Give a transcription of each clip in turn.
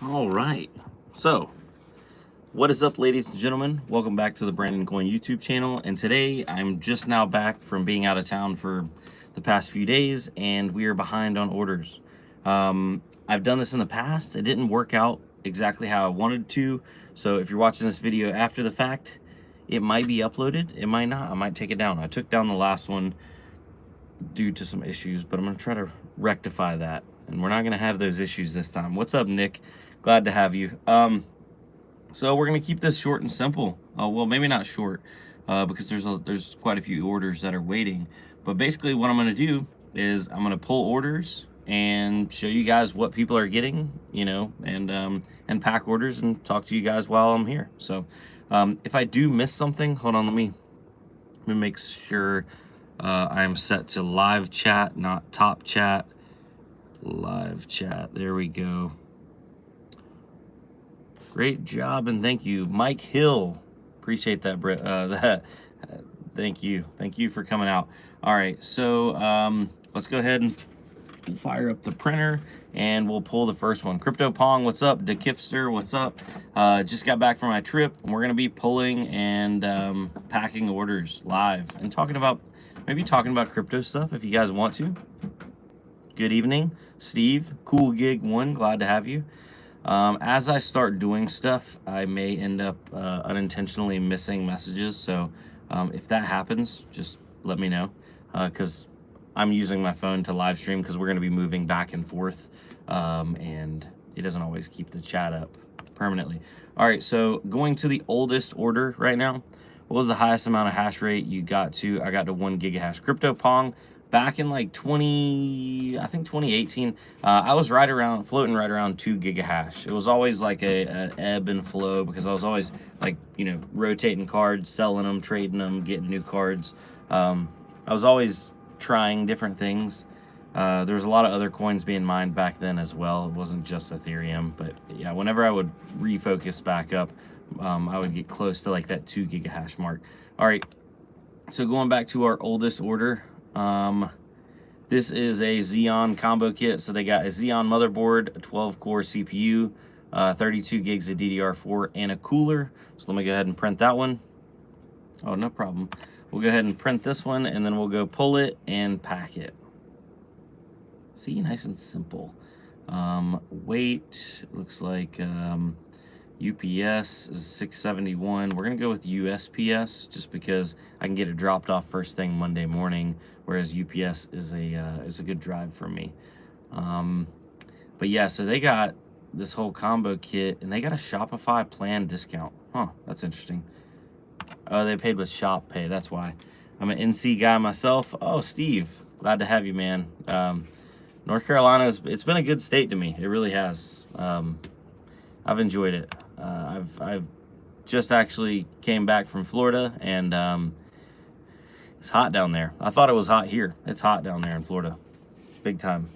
All right. So, what is up, ladies and gentlemen? Welcome back to the Brandon Coin YouTube channel. And today, I'm just now back from being out of town for the past few days, and we are behind on orders. I've done this in the past. It didn't work out exactly how I wanted to. So, if you're watching this video after the fact, it might be uploaded. It might not. I might take it down. I took down the last one due to some issues, but I'm going to try to rectify that. And we're not going to have those issues this time. What's up, Nick? Glad to have you. So we're going to keep this short and simple. Well, maybe not short, because there's quite a few orders that are waiting. But basically what I'm going to do is I'm going to pull orders and show you guys what people are getting, you know, and pack orders and talk to you guys while I'm here. So if I do miss something, hold on, let me make sure I am set to live chat, not top chat. Live chat. There we go. Great job and thank you, Mike Hill. Appreciate that, Brett. Thank you for coming out. All right, so let's go ahead and fire up the printer and we'll pull the first one. Crypto Pong, what's up? DeKifster, what's up? Just got back from my trip. We're gonna be pulling and packing orders live and maybe talking about crypto stuff if you guys want to. Good evening, Steve. Cool Gig 1, glad to have you. As I start doing stuff, I may end up unintentionally missing messages. So if that happens, just let me know, because I'm using my phone to live stream because we're going to be moving back and forth, and it doesn't always keep the chat up permanently. All right, so going to the oldest order right now. What was the highest amount of hash rate you got to? I got to 1 gigahash. Crypto Pong. Back in like 2018, I was floating right around 2 gigahash. It was always like an ebb and flow because I was always like, you know, rotating cards, selling them, trading them, getting new cards. I was always trying different things. There was a lot of other coins being mined back then as well. It wasn't just Ethereum, but yeah, whenever I would refocus back up, I would get close to like that 2 gigahash mark. All right, so going back to our oldest order. This is a Zeon combo kit. So they got a Zeon motherboard, a 12-core CPU, 32 gigs of DDR4, and a cooler. So let me go ahead and print that one. Oh, no problem. We'll go ahead and print this one, and then we'll go pull it and pack it. See, nice and simple. Weight, looks like UPS is 671. We're gonna go with USPS just because I can get it dropped off first thing Monday morning, whereas UPS is a good drive for me. But yeah, so they got this whole combo kit and they got a Shopify plan discount. Huh, that's interesting. Oh, they paid with Shop Pay, that's why. I'm an NC guy myself. Oh, Steve, glad to have you, man. North Carolina, it's been a good state to me. It really has. I've enjoyed it. I've just actually came back from Florida, and it's hot down there. I thought it was hot here. It's hot down there in Florida, big time.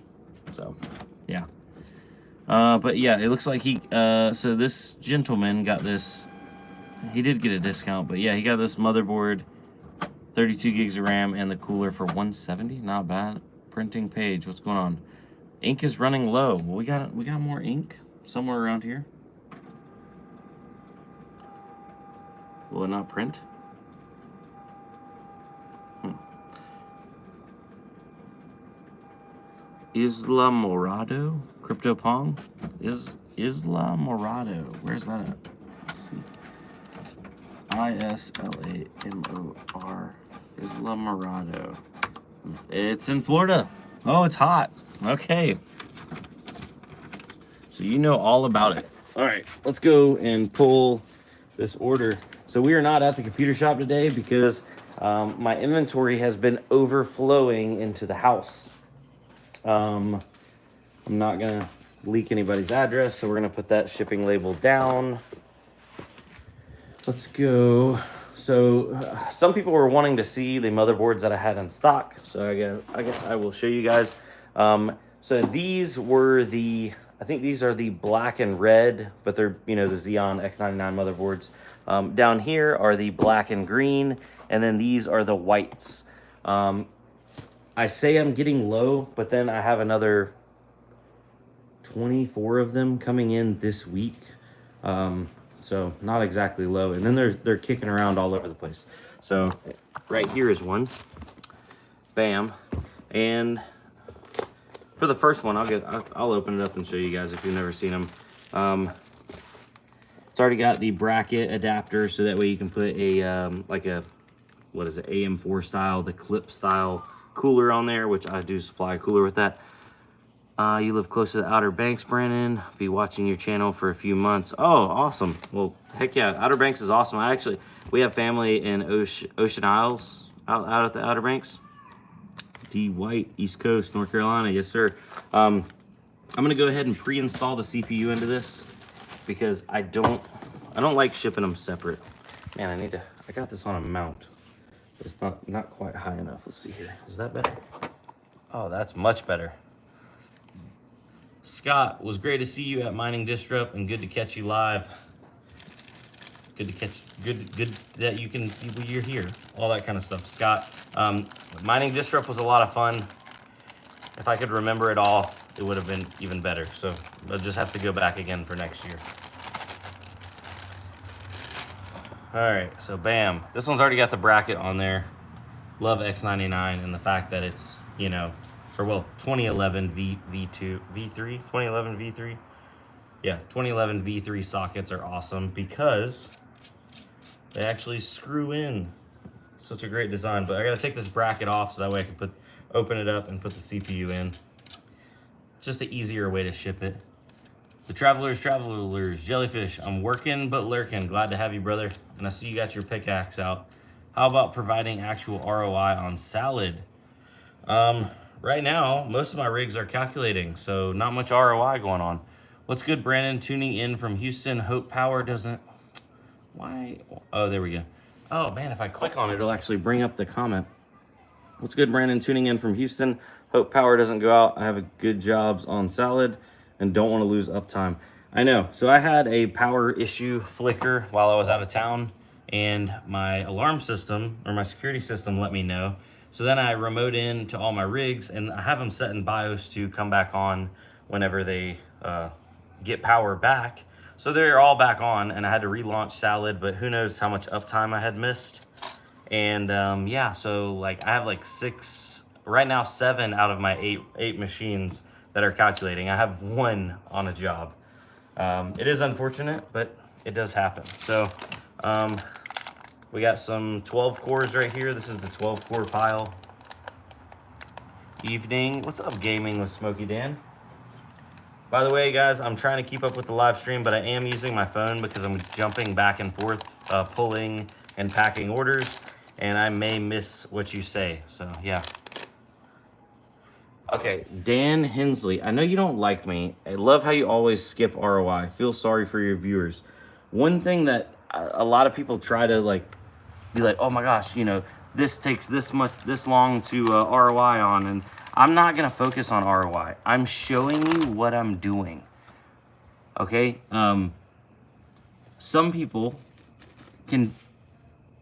So, yeah. But yeah, it looks like so this gentleman got this. He did get a discount, but yeah, he got this motherboard, 32 gigs of RAM, and the cooler for 170. Not bad. Printing page. What's going on? Ink is running low. Well, we got more ink somewhere around here. Will it not print? Isla Morado? Crypto Pong? Isla Morado. Where's that at? Let's see. ISLAMOR. Isla Morado. It's in Florida. Oh, it's hot. Okay. So you know all about it. All right, let's go and pull this order. So we are not at the computer shop today because my inventory has been overflowing into the house. I'm not gonna leak anybody's address, so we're gonna put that shipping label down. Let's go. So some people were wanting to see the motherboards that I had in stock, so I guess I will show you guys. So these were I think these are the black and red, but they're, you know, the Zeon X99 motherboards. Down here are the black and green, and then these are the whites. I say I'm getting low, but then I have another 24 of them coming in this week. So not exactly low. And then they're kicking around all over the place. So right here is one. Bam. And for the first one, I'll open it up and show you guys if you've never seen them. It's already got the bracket adapter, so that way you can put a like a, what is it, AM4 style, the clip style cooler on there, which I do supply a cooler with that. You live close to the Outer Banks, Brandon. Be watching your channel for a few months. Oh, awesome. Well, heck yeah, Outer Banks is awesome. We have family in Ocean Isles, out at the Outer Banks. D. White, East Coast, North Carolina, yes sir. I'm gonna go ahead and pre-install the CPU into this because I don't like shipping them separate. Man, I got this on a mount, but it's not quite high enough. Let's see here. Is that better? Oh, that's much better. Scott, was great to see you at Mining Disrupt and good to catch you live. Good that you're here. All that kind of stuff. Scott, Mining Disrupt was a lot of fun. If I could remember it all, it would have been even better. So I'll just have to go back again for next year. All right, so bam. This one's already got the bracket on there. Love X99 and the fact that it's, you know, for, well, 2011 2011 V3. Yeah, 2011 V3 sockets are awesome because they actually screw in. Such a great design, but I gotta take this bracket off so that way I can open it up and put the CPU in. Just an easier way to ship it. The travelers, jellyfish, I'm working but lurking. Glad to have you, brother. And I see you got your pickaxe out. How about providing actual ROI on salad? Right now, most of my rigs are calculating, so not much ROI going on. What's good, Brandon? Tuning in from Houston. Hope power doesn't... Why? Oh, there we go. Oh, man, if I click on it, it'll actually bring up the comment. What's good, Brandon? Tuning in from Houston. Hope power doesn't go out. I have a good jobs on salad and don't want to lose uptime. I know. So I had a power issue flicker while I was out of town, and my alarm system, or my security system, let me know. So then I remote in to all my rigs, and I have them set in BIOS to come back on whenever they get power back. So they're all back on, and I had to relaunch Salad, but who knows how much uptime I had missed. And yeah, so like I have like right now 7 out of my 8 machines that are calculating. I have 1 on a job. It is unfortunate, but it does happen. So we got some 12 cores right here. This is the 12 core pile. Evening. What's up, Gaming with Smokey Dan? By the way, guys, I'm trying to keep up with the live stream, but I am using my phone because I'm jumping back and forth, pulling and packing orders, and I may miss what you say. So, yeah. Okay, Dan Hensley. I know you don't like me. I love how you always skip ROI. Feel sorry for your viewers. One thing that a lot of people try to be like, oh my gosh, you know, this takes this long to ROI on, and I'm not gonna focus on ROI. I'm showing you what I'm doing. Okay. Some people can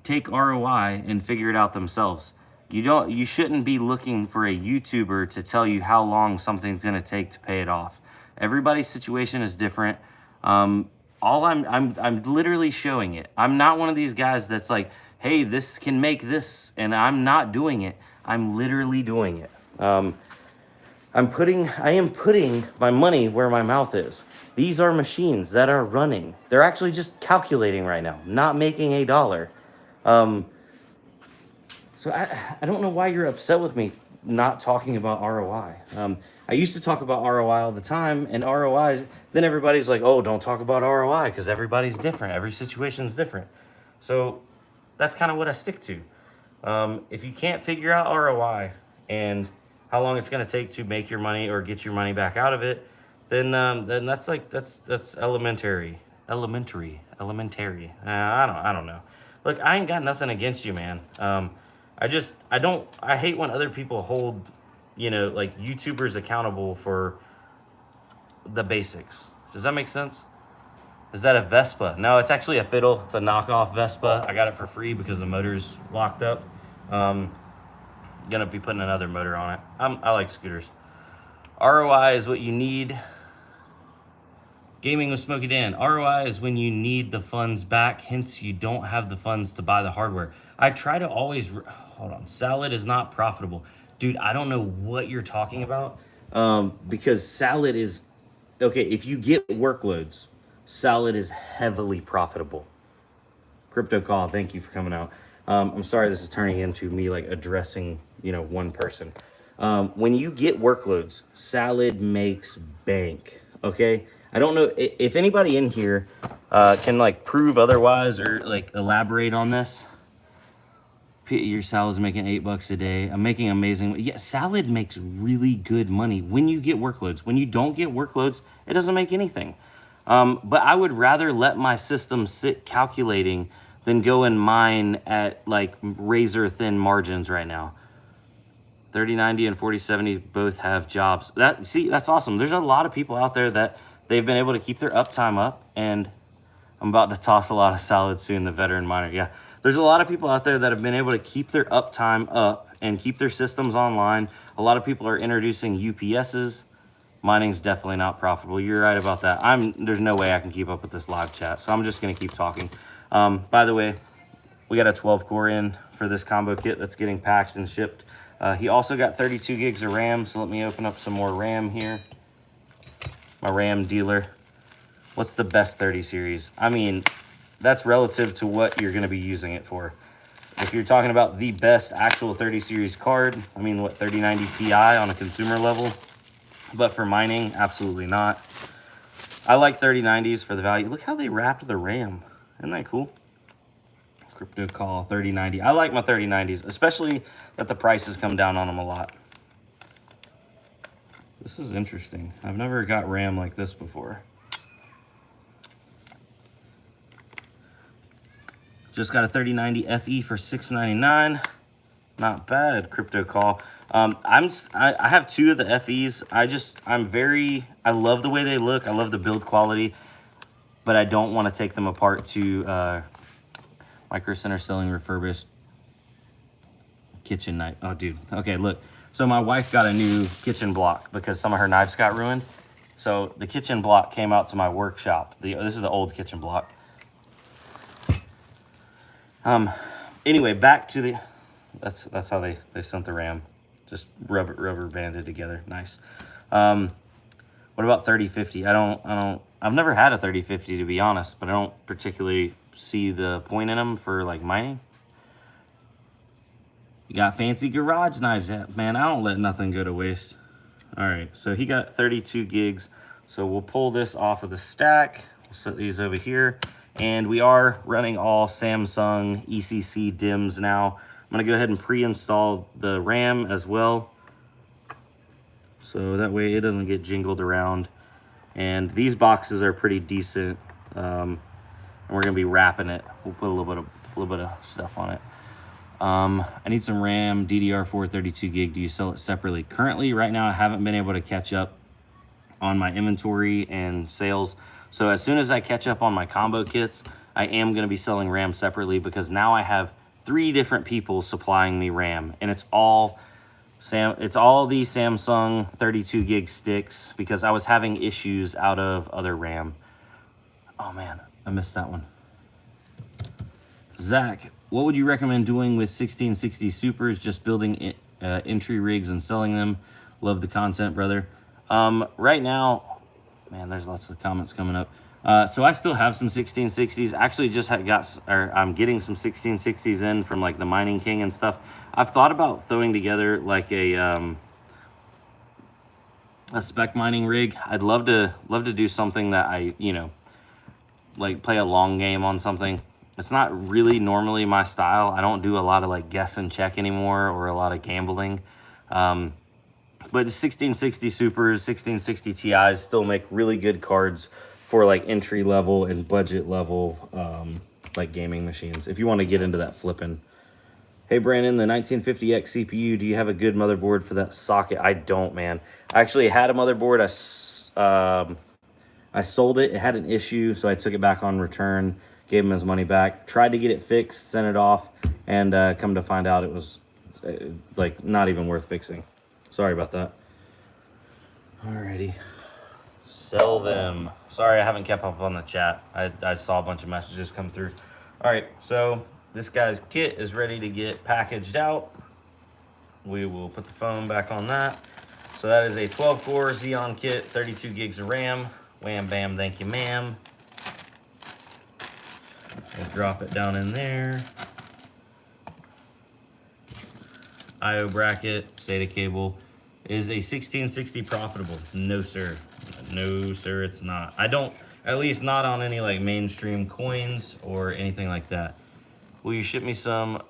take ROI and figure it out themselves. You shouldn't be looking for a YouTuber to tell you how long something's gonna take to pay it off. Everybody's situation is different. I'm literally showing it. I'm not one of these guys that's like, hey, this can make this, and I'm not doing it. I'm literally doing it. I am putting my money where my mouth is. These are machines that are running. They're actually just calculating right now, not making a dollar. So I don't know why you're upset with me not talking about ROI. I used to talk about ROI all the time, and ROI, then everybody's like, oh, don't talk about ROI because everybody's different. Every situation's different. So that's kind of what I stick to. If you can't figure out ROI and how long it's going to take to make your money or get your money back out of it, then that's elementary. I don't know. Look, I ain't got nothing against you, man. I hate when other people hold, you know, like YouTubers accountable for the basics. Does that make sense? Is that a Vespa? No, it's actually a Fiddle. It's a knockoff Vespa. I got it for free because the motor's locked up. Gonna be putting another motor on it. I like scooters. ROI is what you need Gaming with Smokey Dan. ROI is when you need the funds back, hence you don't have the funds to buy the hardware. I try to always, hold on, salad is not profitable. Dude, I don't know what you're talking about, because salad is, okay, if you get workloads, salad is heavily profitable. Crypto Call, thank you for coming out. I'm sorry this is turning into me like addressing, one person. When you get workloads, salad makes bank, okay? I don't know if anybody in here can like prove otherwise or like elaborate on this. Your salad's making $8 a day. I'm making amazing. Yeah, salad makes really good money when you get workloads. When you don't get workloads, it doesn't make anything. But I would rather let my system sit calculating than go and mine at like razor thin margins right now. 3090 and 4070 both have jobs. That's awesome. There's a lot of people out there that they've been able to keep their uptime up, and I'm about to toss a lot of salad soon, the veteran miner. Yeah, there's a lot of people out there that have been able to keep their uptime up and keep their systems online. A lot of people are introducing UPSs. Mining's definitely not profitable. You're right about that. There's no way I can keep up with this live chat, so I'm just gonna keep talking. By the way, we got a 12 core in for this combo kit that's getting packed and shipped. He also got 32 gigs of RAM, so let me open up some more RAM here. My RAM dealer. What's the best 30 series? I mean, that's relative to what you're gonna be using it for. If you're talking about the best actual 30 series card, I mean, what, 3090 Ti on a consumer level? But for mining, absolutely not. I like 3090s for the value. Look how they wrapped the RAM. Isn't that cool? Crypto Call 3090. I like my 3090s, especially that the prices come down on them a lot. This is interesting. I've never got RAM like this before. Just got a 3090 FE for $699. Not bad, Crypto Call. I have two of the FEs. I love the way they look. I love the build quality, but I don't want to take them apart to Micro Center selling refurbished kitchen knife. Oh, dude. Okay, look. So my wife got a new kitchen block because some of her knives got ruined. So the kitchen block came out to my workshop. This is the old kitchen block. Anyway, back to the... That's how they sent the RAM. Just rubber banded together. Nice. What about 3050? I've never had a 3050 to be honest, but I don't particularly see the point in them for like mining. You got fancy garage knives. Man, I don't let nothing go to waste. All right, so he got 32 gigs. So we'll pull this off of the stack. We'll set these over here. And we are running all Samsung ECC DIMMs now. I'm gonna go ahead and pre-install the RAM as well, so that way it doesn't get jingled around. And these boxes are pretty decent, and we're gonna be wrapping it. We'll put a little bit of stuff on it. I need some RAM, DDR4 32 gig. Do you sell it separately? Currently, right now, I haven't been able to catch up on my inventory and sales. So as soon as I catch up on my combo kits, I am gonna be selling RAM separately, because now I have 3 different people supplying me RAM, and it's all the Samsung 32 gig sticks, because I was having issues out of other RAM. Oh man, I missed that one. Zach, what would you recommend doing with 1660 Supers? Just building entry rigs and selling them. Love the content, brother. Right now, man, there's lots of comments coming up. So I still have some 1660s. Actually, I'm getting some 1660s in from like the Mining King and stuff. I've thought about throwing together like a spec mining rig. I'd love to do something that I, like play a long game on something. It's not really normally my style. I don't do a lot of like guess and check anymore, or a lot of gambling. But 1660 Supers, 1660 Ti's still make really good cards for like entry level and budget level like gaming machines, if you want to get into that flipping. Hey Brandon, the 1950X CPU, do you have a good motherboard for that socket? I don't, man. I actually had a motherboard. I sold it. It had an issue, so I took it back on return, gave him his money back, tried to get it fixed, sent it off, and come to find out it was like not even worth fixing. Sorry about that. Alrighty. Sell them. Sorry, I haven't kept up on the chat. I saw a bunch of messages come through. All right, so this guy's kit is ready to get packaged out. We will put the phone back on that. So that is a 12-core Zeon kit, 32 gigs of RAM. Wham, bam, thank you, ma'am. We'll drop it down in there. I/O bracket, SATA cable. Is a 1660 profitable? No, sir. No, sir, it's not. I don't, at least not on any like mainstream coins or anything like that. Will you ship me some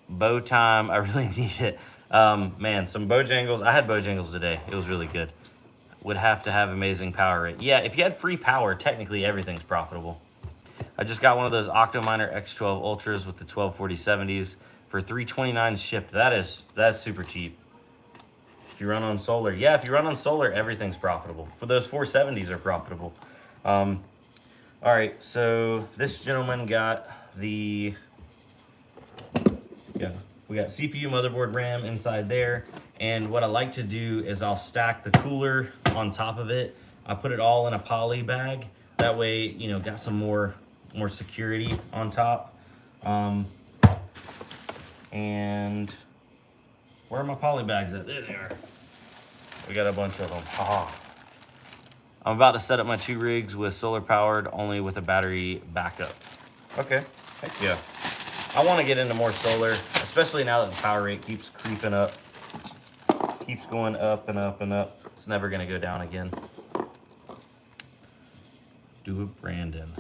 bow time? I really need it. Man, some Bojangles. I had Bojangles today. It was really good. Would have to have amazing power rate. Yeah, if you had free power, technically everything's profitable. I just got one of those Octominer X12 Ultras with the 124070s for $329 shipped. That's super cheap. If you run on solar, yeah, if you run on solar, everything's profitable. For those 470s are profitable. All right, so this gentleman got the, yeah, we got CPU, motherboard, RAM inside there. And what I like to do is I'll stack the cooler on top of it. I put it all in a poly bag. That way, you know, got some more security on top. And where are my poly bags at? There they are. We got a bunch of them. Haha. I'm about to set up my 2 rigs with solar powered, only with a battery backup. Okay, heck yeah. I want to get into more solar, especially now that the power rate keeps creeping up. Keeps going up and up and up. It's never gonna go down again. Do it, Brandon.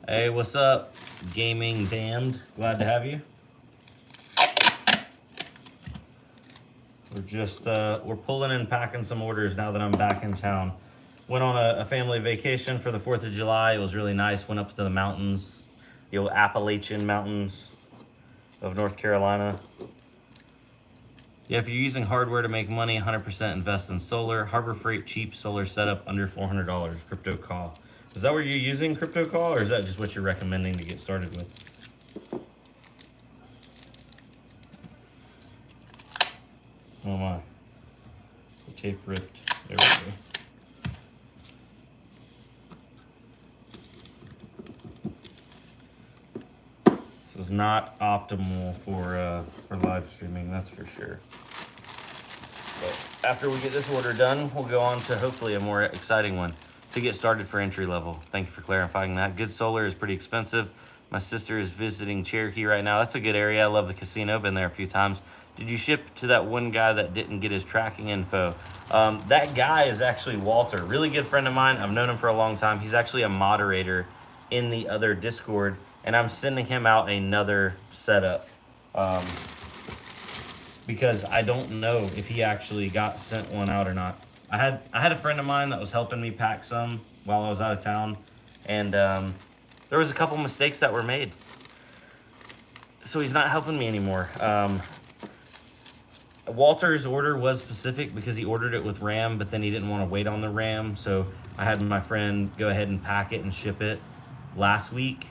Hey, what's up, Gaming Damned? Glad to have you. We're just, we're pulling and packing some orders now that I'm back in town. Went on a family vacation for the 4th of July. It was really nice. Went up to the mountains, the old Appalachian Mountains of North Carolina. Yeah, if you're using hardware to make money, 100% invest in solar. Harbor Freight, cheap solar setup, under $400. Crypto call. Is that what you're using, crypto call, or is that just what you're recommending to get started with? Oh my. The tape ripped. There we go. This is not optimal for live streaming, that's for sure. But after we get this order done, we'll go on to hopefully a more exciting one to get started for entry level. Thank you for clarifying that. Good solar is pretty expensive. My sister is visiting Cherokee right now. That's a good area. I love the casino. Been there a few times. Did you ship to that one guy that didn't get his tracking info? That guy is actually Walter, really good friend of mine. I've known him for a long time. He's actually a moderator in the other Discord, and I'm sending him out another setup because I don't know if he actually got sent one out or not. I had a friend of mine that was helping me pack some while I was out of town, and there was a couple mistakes that were made. So he's not helping me anymore. Walter's order was specific because he ordered it with RAM, but then he didn't want to wait on the RAM. So I had my friend go ahead and pack it and ship it last week,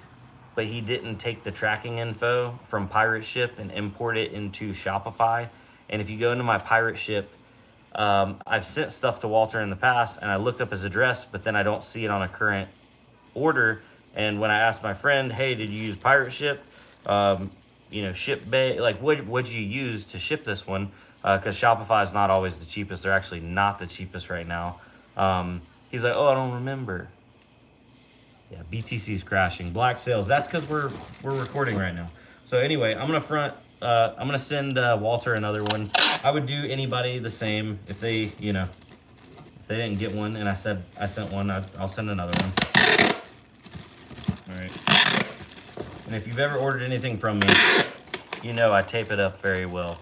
but he didn't take the tracking info from Pirate Ship and import it into Shopify. And if you go into my Pirate Ship, I've sent stuff to Walter in the past and I looked up his address, but then I don't see it on a current order. And when I asked my friend, hey, did you use Pirate Ship? You know, ship bay, like what'd you use to ship this one? Because Shopify is not always the cheapest. They're actually not the cheapest right now. He's like, oh, I don't remember. Yeah, BTC's crashing. Black sales. That's because we're recording right now. So anyway, I'm gonna send Walter another one. I would do anybody the same if they, you know, if they didn't get one and I said I sent one, I'll send another one. All right. And if you've ever ordered anything from me, you know I tape it up very well.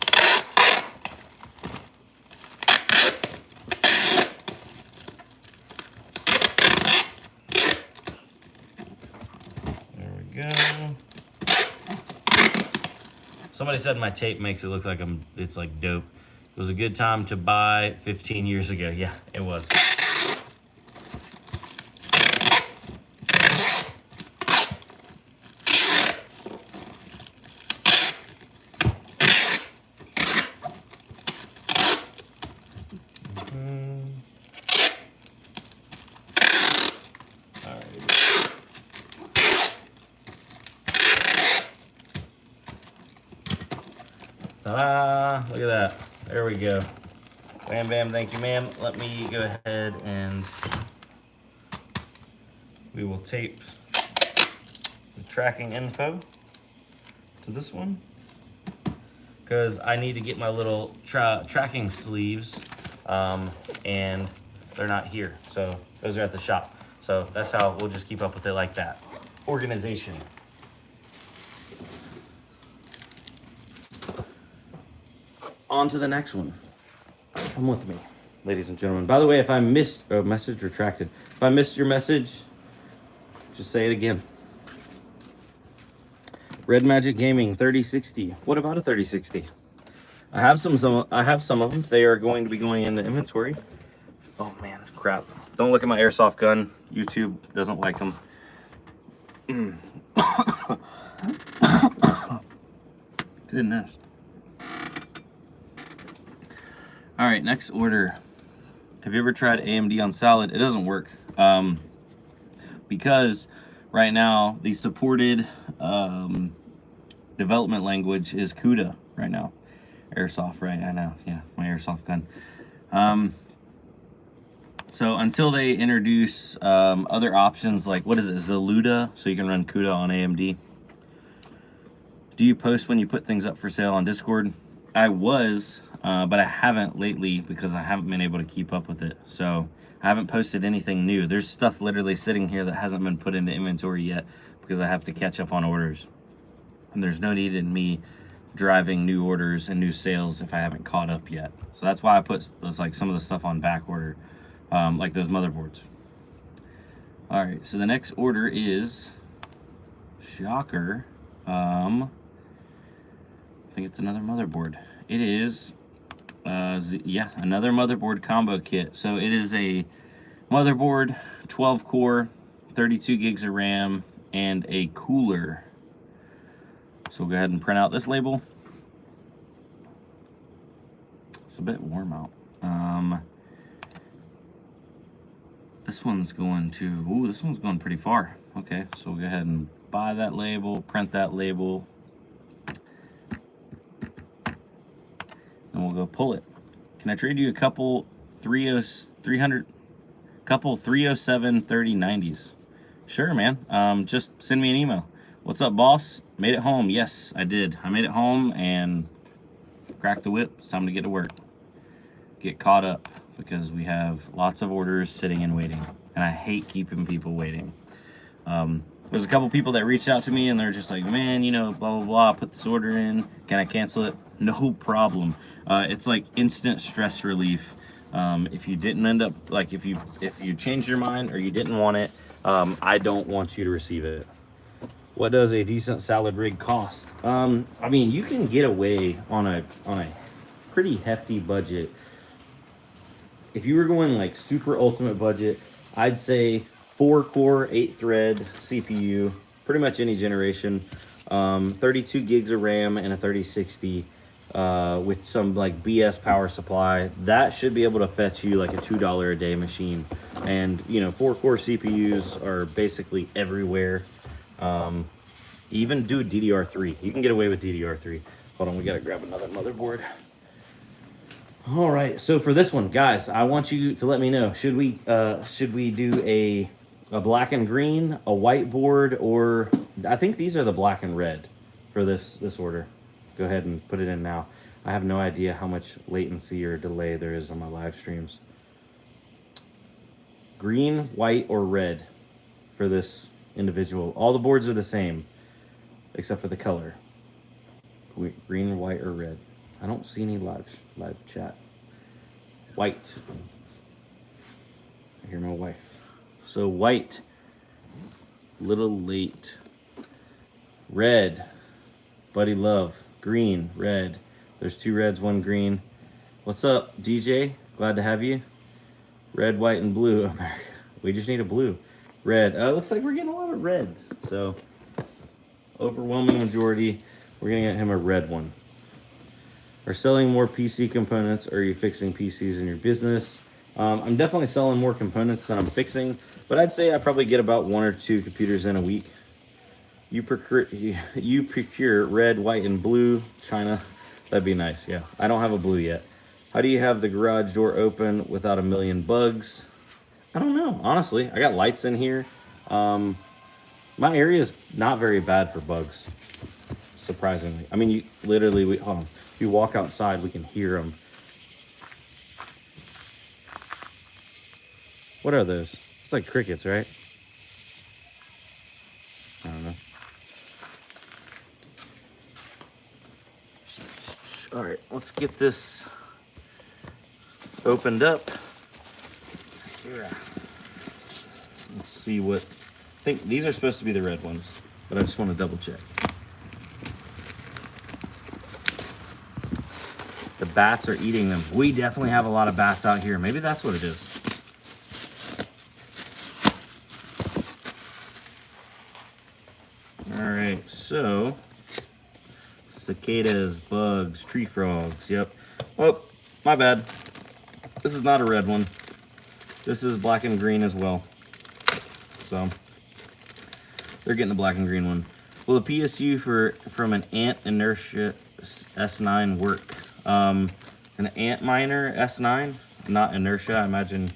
There we go. Somebody said my tape makes it look like it's like dope. It was a good time to buy 15 years ago. Yeah, it was. Ta-da! Look at that. There we go. Bam, bam, thank you, ma'am. Let me go ahead and we will tape the tracking info to this one, because I need to get my little tracking sleeves, and they're not here. So those are at the shop. So that's how we'll just keep up with it like that. Organization. On to the next one. Come with me, ladies and gentlemen. By the way, if I missed a message retracted, if I missed your message, just say it again. Red Magic Gaming 3060. What about a 3060? I have some of them. They are going to be going in the inventory. Oh man, crap. Don't look at my airsoft gun. YouTube doesn't like them. Goodness. All right, next order. Have you ever tried AMD on salad? It doesn't work. Because right now the supported development language is CUDA right now. Airsoft, right? I know, yeah, my airsoft gun. So until they introduce other options like, what is it, Zaluda, so you can run CUDA on AMD. Do you post when you put things up for sale on Discord? I was, but I haven't lately because I haven't been able to keep up with it. So I haven't posted anything new. There's stuff literally sitting here that hasn't been put into inventory yet because I have to catch up on orders. And there's no need in me driving new orders and new sales if I haven't caught up yet. So that's why I put like some of the stuff on back order, like those motherboards. All right, so the next order is, shocker, I think it's another motherboard. It is, yeah, another motherboard combo kit. So it is a motherboard, 12 core, 32 gigs of RAM, and a cooler. So we'll go ahead and print out this label. It's a bit warm out. This one's going to, ooh, this one's going pretty far. Okay, so we'll go ahead and buy that label, print that label, and we'll go pull it. Can I trade you a couple 307 3090s? Sure, man. Just send me an email. What's up, boss? Made it home. Yes, I did. I made it home and cracked the whip. It's time to get to work. Get caught up because we have lots of orders sitting and waiting. And I hate keeping people waiting. There's a couple people that reached out to me and they're just like, man, you know, blah, blah, blah, put this order in. Can I cancel it? No problem. It's like instant stress relief. If you didn't end up, like if you changed your mind or you didn't want it, I don't want you to receive it. What does a decent salad rig cost? I mean, you can get away on a pretty hefty budget. If you were going like super ultimate budget, I'd say 4-core, 8-thread CPU, pretty much any generation, 32 gigs of RAM and a 3060 with some like BS power supply. That should be able to fetch you like a $2 a day machine. And you know, 4-core CPUs are basically everywhere. Even do DDR3. You can get away with DDR3. Hold on, we gotta grab another motherboard. All right, so for this one, guys, I want you to let me know, should we do a black and green, a white board, or I think these are the black and red for this order. Go ahead and put it in now. I have no idea how much latency or delay there is on my live streams. Green, white, or red for this individual. All the boards are the same except for the color. Green, white, or red. I don't see any live chat. White. I hear my wife. So white, little late. Red, Buddy Love. Green, red. There's 2 reds, 1 green. What's up, DJ? Glad to have you. Red, white, and blue. America. We just need a blue. Red. Looks like we're getting a lot of reds. So overwhelming majority, we're gonna get him a red one. Are selling more PC components, or are you fixing PCs in your business? I'm definitely selling more components than I'm fixing, but I'd say I probably get about 1 or 2 computers in a week. You procure red, white, and blue, China. That'd be nice, yeah. I don't have a blue yet. How do you have the garage door open without a million bugs? I don't know, honestly. I got lights in here. My area is not very bad for bugs, surprisingly. I mean, you literally, hold on. If you walk outside, we can hear them. What are those? It's like crickets, right? I don't know. All right, let's get this opened up. Here. Let's see what, I think these are supposed to be the red ones, but I just want to double check. The bats are eating them. We definitely have a lot of bats out here. Maybe that's what it is. All right, so cicadas, bugs, tree frogs. Yep. Oh, my bad. This is not a red one. This is black and green as well. So they're getting the black and green one. Will the PSU from an Ant Inertia S9 work? An Antminer S9, not Inertia. I imagine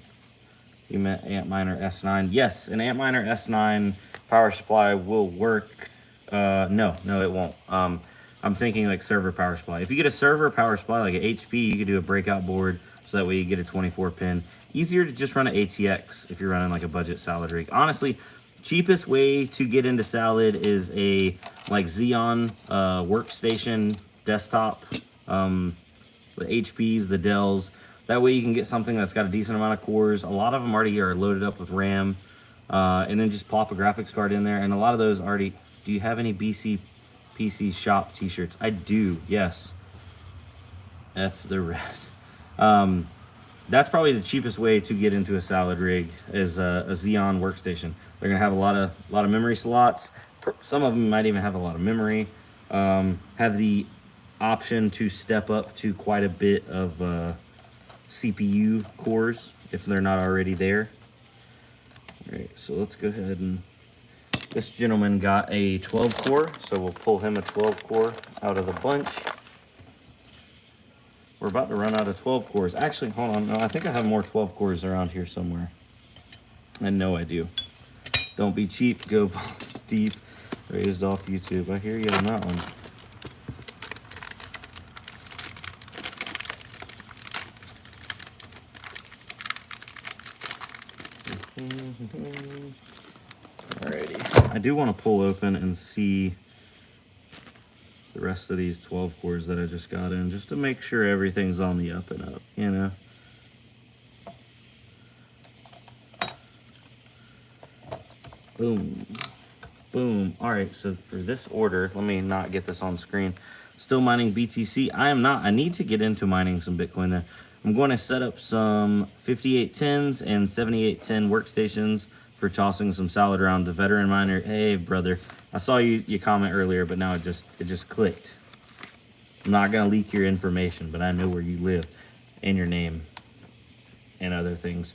you meant Antminer S9. Yes, an Antminer S9 power supply will work. No, it won't. I'm thinking like server power supply. If you get a server power supply like an HP, you could do a breakout board so that way you get a 24 pin. Easier to just run an ATX if you're running like a budget salad rig. Honestly, cheapest way to get into salad is a like Zeon workstation desktop. The HPs, the Dells. That way you can get something that's got a decent amount of cores. A lot of them already are loaded up with RAM. And then just plop a graphics card in there. And a lot of those already... Do you have any PC shop t-shirts? I do, yes. F the red. That's probably the cheapest way to get into a salad rig is a Xeon workstation. They're gonna have a lot of memory slots. Some of them might even have a lot of memory. Have the option to step up to quite a bit of CPU cores if they're not already there. All right, so let's go ahead and... This gentleman got a 12 core, so we'll pull him a 12 core out of the bunch. We're about to run out of 12 cores. Actually, hold on. No, I think I have more 12 cores around here somewhere. I know I do. Don't be cheap. Go Steve. Raised off YouTube. I hear you on that one. Alrighty. I do want to pull open and see the rest of these 12 cores that I just got in, just to make sure everything's on the up and up, you know. Boom. Boom. All right, so for this order, let me not get this on screen. Still mining BTC. I am not. I need to get into mining some Bitcoin there. I'm going to set up some 5810s and 7810 workstations for tossing some salad around the veteran miner. Hey, brother. I saw you comment earlier, but now it just clicked. I'm not going to leak your information, but I know where you live and your name and other things.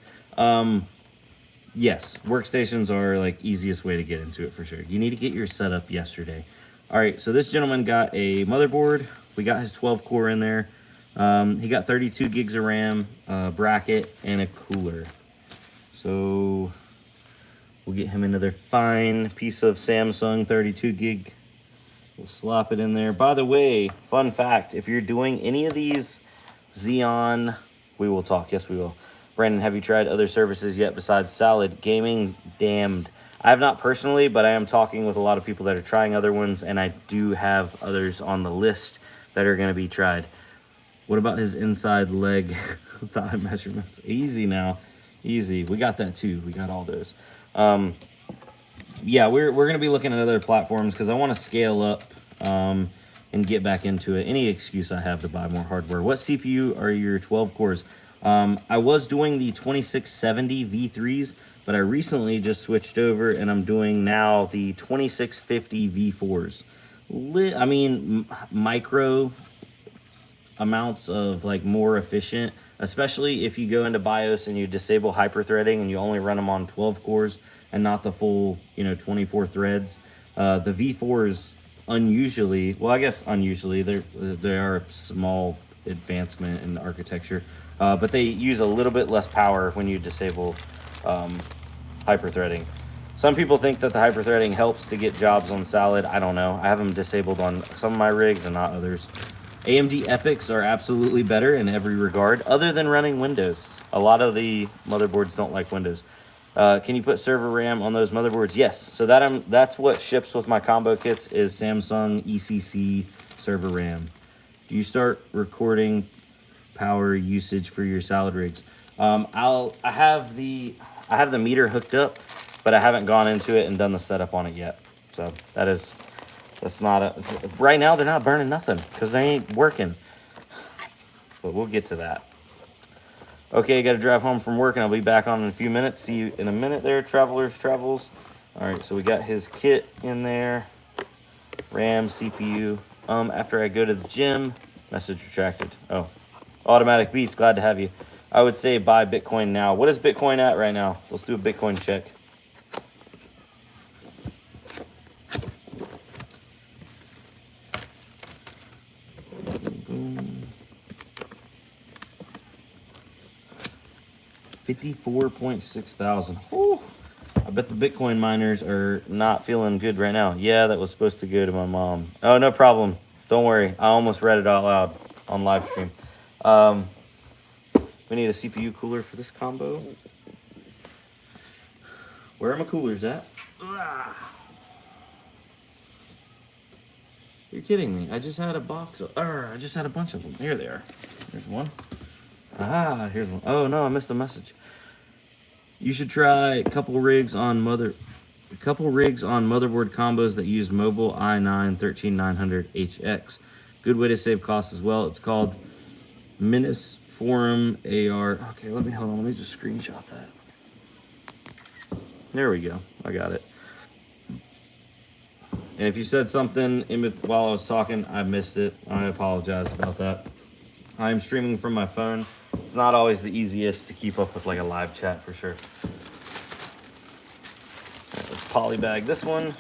Yes, workstations are like easiest way to get into it for sure. You need to get your setup yesterday. All right, so this gentleman got a motherboard. We got his 12 core in there. He got 32 gigs of RAM, bracket, and a cooler. So we'll get him another fine piece of Samsung 32 gig. We'll slop it in there. By the way, fun fact, if you're doing any of these Xeon, we will talk. Yes, we will. Brandon, have you tried other services yet besides Salad? Gaming, damned. I have not personally, but I am talking with a lot of people that are trying other ones, and I do have others on the list that are going to be tried. What about his inside leg thigh measurements? Easy now. Easy. We got that too. We got all those. Yeah, we're going to be looking at other platforms because I want to scale up and get back into it. Any excuse I have to buy more hardware. What CPU are your 12 cores? I was doing the 2670 V3s, but I recently just switched over and I'm doing now the 2650 V4s. I mean, micro amounts of like more efficient, especially if you go into BIOS and you disable hyperthreading and you only run them on 12 cores and not the full, 24 threads. The V4s unusually, well, I guess unusually, they are a small advancement in architecture, but they use a little bit less power when you disable hyperthreading. Some people think that the hyperthreading helps to get jobs on Salad. I don't know. I have them disabled on some of my rigs and not others. AMD Epics are absolutely better in every regard, other than running Windows. A lot of the motherboards don't like Windows. Can you put server RAM on those motherboards? Yes. So that's what ships with my combo kits is Samsung ECC server RAM. Do you start recording power usage for your Salad rigs? I have the meter hooked up, but I haven't gone into it and done the setup on it yet. So that's not a, right now they're not burning nothing because they ain't working. But we'll get to that. Okay, got to drive home from work and I'll be back on in a few minutes. See you in a minute there, Travelers Travels. All right, so we got his kit in there. RAM, CPU. After I go to the gym, message retracted. Oh, Automatic Beats, glad to have you. I would say buy Bitcoin now. What is Bitcoin at right now? Let's do a Bitcoin check. Boom. 54.6 thousand. Whew. I bet the Bitcoin miners are not feeling good right now. Yeah, that was supposed to go to my mom. Oh, no problem. Don't worry. I almost read it out loud on live stream. We need a CPU cooler for this combo. Where are my coolers at? You're kidding me. I just had a box of, I just had a bunch of them. Here they are. Here's one. Ah, here's one. Oh no, I missed a message. You should try a couple rigs on motherboard combos that use mobile i9-13900HX. Good way to save costs as well. It's called Minis Forum AR. Okay, hold on. Let me just screenshot that. There we go. I got it. And if you said something while I was talking, I missed it. I apologize about that. I'm streaming from my phone. It's not always the easiest to keep up with like a live chat for sure. Right, let's polybag this one. And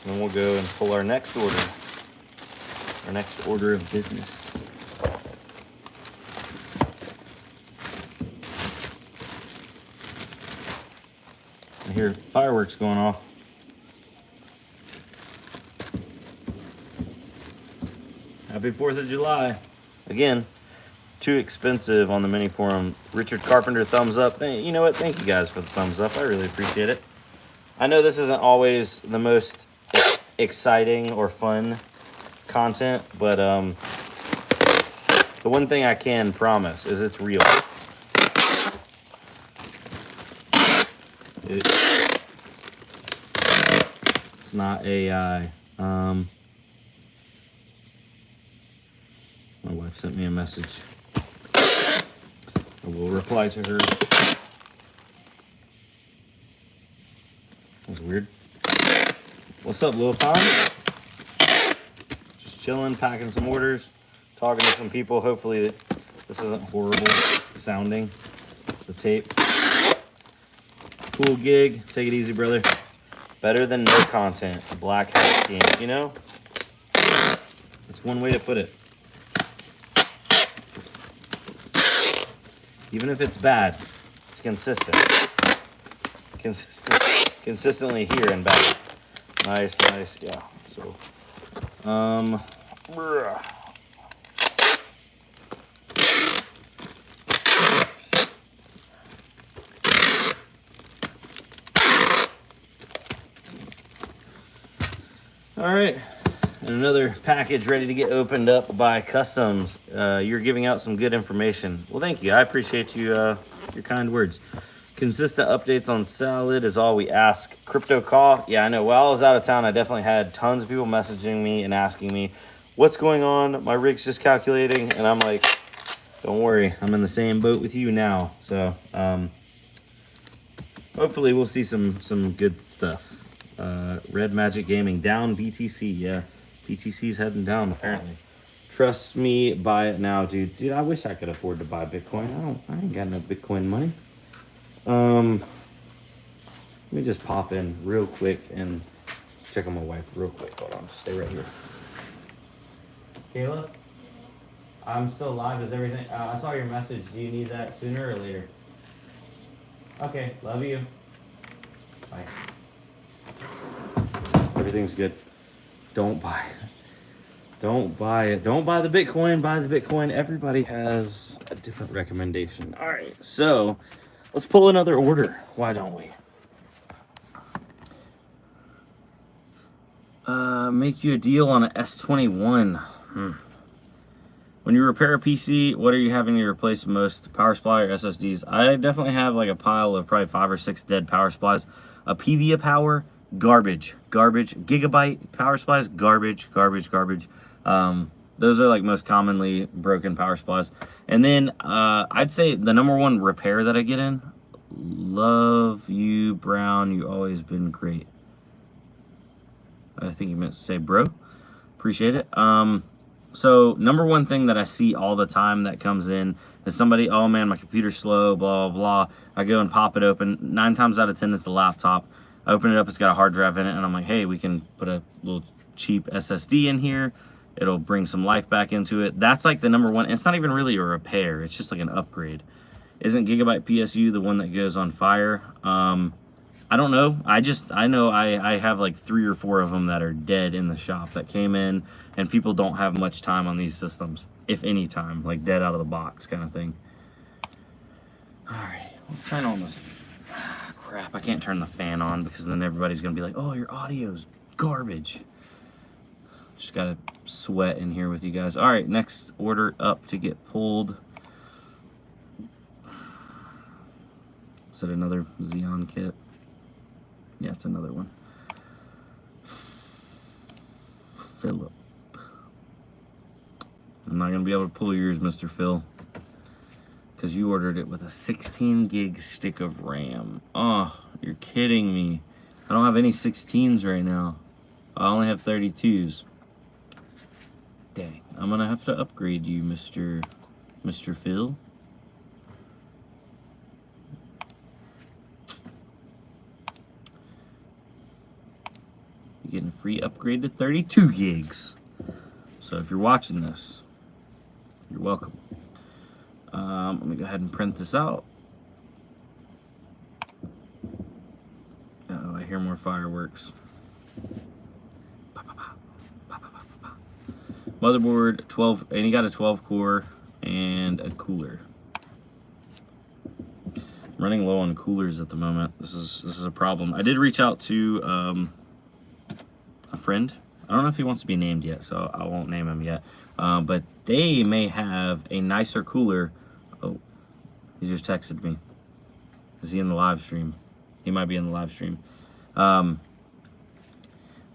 then we'll go and pull our next order. Our next order of business. I hear fireworks going off. Happy 4th of July. Again, too expensive on the mini forum. Richard Carpenter, thumbs up. Hey, you know what? Thank you guys for the thumbs up. I really appreciate it. I know this isn't always the most exciting or fun content, but the one thing I can promise is it's real. It's not AI. My wife sent me a message. I will reply to her. That's weird. What's up, Lil Tom? Just chilling, packing some orders, talking to some people. Hopefully this isn't horrible sounding. The tape. Cool gig. Take it easy, brother. Better than no content. Black hat scheme. You know? That's one way to put it. Even if it's bad, it's consistent. Consistently here and back. Nice, yeah. So, all right. And another package ready to get opened up by Customs. You're giving out some good information. Well, thank you. I appreciate you, your kind words. Consistent updates on Salad is all we ask. Crypto call. Yeah, I know. While I was out of town, I definitely had tons of people messaging me and asking me, what's going on? My rig's just calculating. And I'm like, don't worry. I'm in the same boat with you now. So hopefully we'll see some good stuff. Red Magic Gaming down BTC. Yeah. BTC's heading down, apparently. Trust me, buy it now, dude. Dude, I wish I could afford to buy Bitcoin. I ain't got no Bitcoin money. Let me just pop in real quick and check on my wife real quick. Hold on, just stay right here. Kayla, I'm still live. Is everything? I saw your message. Do you need that sooner or later? Okay, love you. Bye. Everything's good. Don't buy it. Don't buy it. Don't buy the Bitcoin. Buy the Bitcoin. Everybody has a different recommendation. All right, so let's pull another order. Why don't we? Make you a deal on an S21. When you repair a PC, what are you having to replace most? Power supply or SSDs? I definitely have like a pile of probably 5 or 6 dead power supplies. A PVA power, garbage. Gigabyte power supplies, garbage. Those are like most commonly broken power supplies. And then I'd say the #1 repair that I get in, love you, Brown. You always been great. I think you meant to say bro. Appreciate it. So #1 thing that I see all the time that comes in is somebody, oh man, my computer's slow, blah, blah, blah. I go and pop it open. 9 times out of 10, it's a laptop. I open it up, it's got a hard drive in it, and I'm like, hey, we can put a little cheap SSD in here. It'll bring some life back into it. That's like the #1. And it's not even really a repair. It's just like an upgrade. Isn't Gigabyte PSU the one that goes on fire? I don't know. I know I have like 3 or 4 of them that are dead in the shop that came in, and people don't have much time on these systems, if any time, like dead out of the box kind of thing. All right, let's turn on this. Crap, I can't turn the fan on because then everybody's gonna be like, oh, your audio's garbage. Just gotta sweat in here with you guys. All right, next order up to get pulled. Is it another Zeon kit? Yeah, it's another one. Philip. I'm not gonna be able to pull yours, Mr. Phil, because you ordered it with a 16 gig stick of RAM. Oh, you're kidding me. I don't have any 16s right now. I only have 32s. Dang, I'm gonna have to upgrade you, Mr. Phil. You're getting a free upgrade to 32 gigs. So if you're watching this, you're welcome. Let me go ahead and print this out. Uh-oh, I hear more fireworks. Motherboard 12, and you got a 12 core and a cooler. I'm running low on coolers at the moment. This is a problem. I did reach out to a friend. I don't know if he wants to be named yet, so I won't name him yet. But they may have a nicer cooler. Oh, he just texted me. Is he in the live stream? He might be in the live stream. But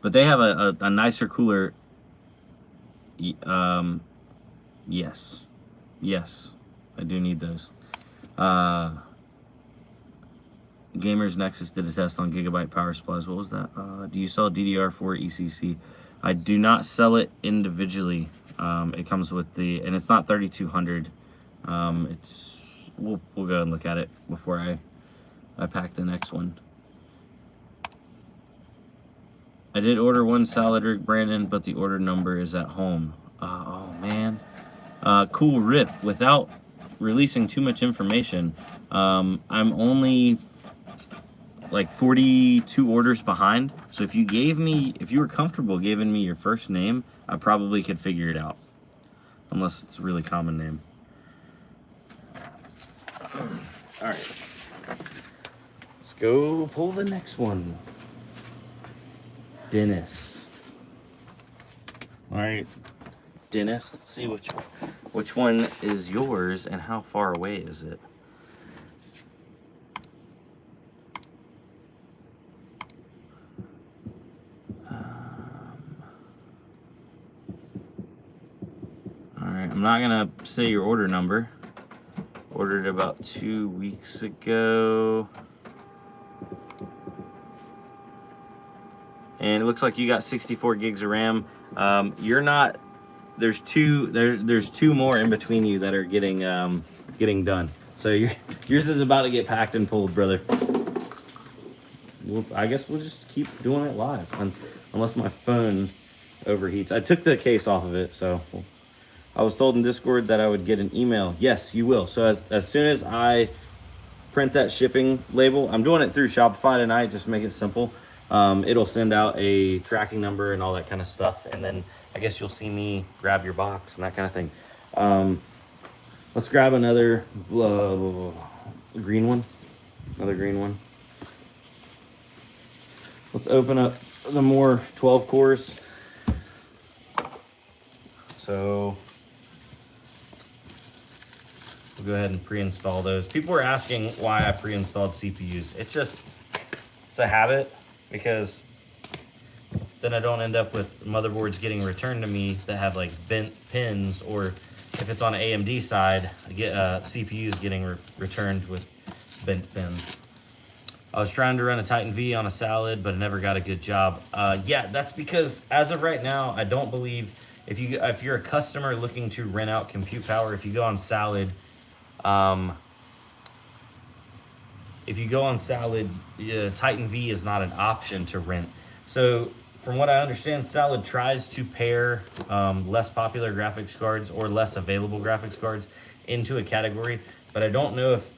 they have a nicer cooler. Yes, I do need those. Gamers Nexus did a test on Gigabyte power supplies. What was that? Do you sell DDR4 ECC? I do not sell it individually. It comes with the, and it's not 3200. We'll go and look at it before I pack the next one. I did order one salad rig, Brandon, but the order number is at home. Oh man. Cool rip. Without releasing too much information, I'm only like 42 orders behind. So if you were comfortable giving me your first name, I probably could figure it out. Unless it's a really common name. All right. Let's go pull the next one. Dennis. All right, Dennis, let's see which one is yours and how far away is it? All right, I'm not gonna say your order number. Ordered about 2 weeks ago. And it looks like you got 64 gigs of RAM. You're not. There's two more in between you that are getting done. So yours is about to get packed and pulled, brother. I guess we'll just keep doing it live, unless my phone overheats. I took the case off of it, so I was told in Discord that I would get an email. Yes, you will. So as soon as I print that shipping label, I'm doing it through Shopify tonight, just to make it simple. It'll send out a tracking number and all that kind of stuff, and then I guess you'll see me grab your box and that kind of thing. Let's grab another green one. Another green one. Let's open up the more 12 cores. So we'll go ahead and pre-install those. People were asking why I pre-installed CPUs. It's a habit, because then I don't end up with motherboards getting returned to me that have like bent pins, or if it's on the AMD side, I get CPUs getting returned with bent pins. I was trying to run a Titan V on a Salad, but I never got a good job. Yeah, that's because as of right now, I don't believe if you're a customer looking to rent out compute power, if you go on Salad, Titan V is not an option to rent. So from what I understand, Salad tries to pair less popular graphics cards or less available graphics cards into a category, but I don't know if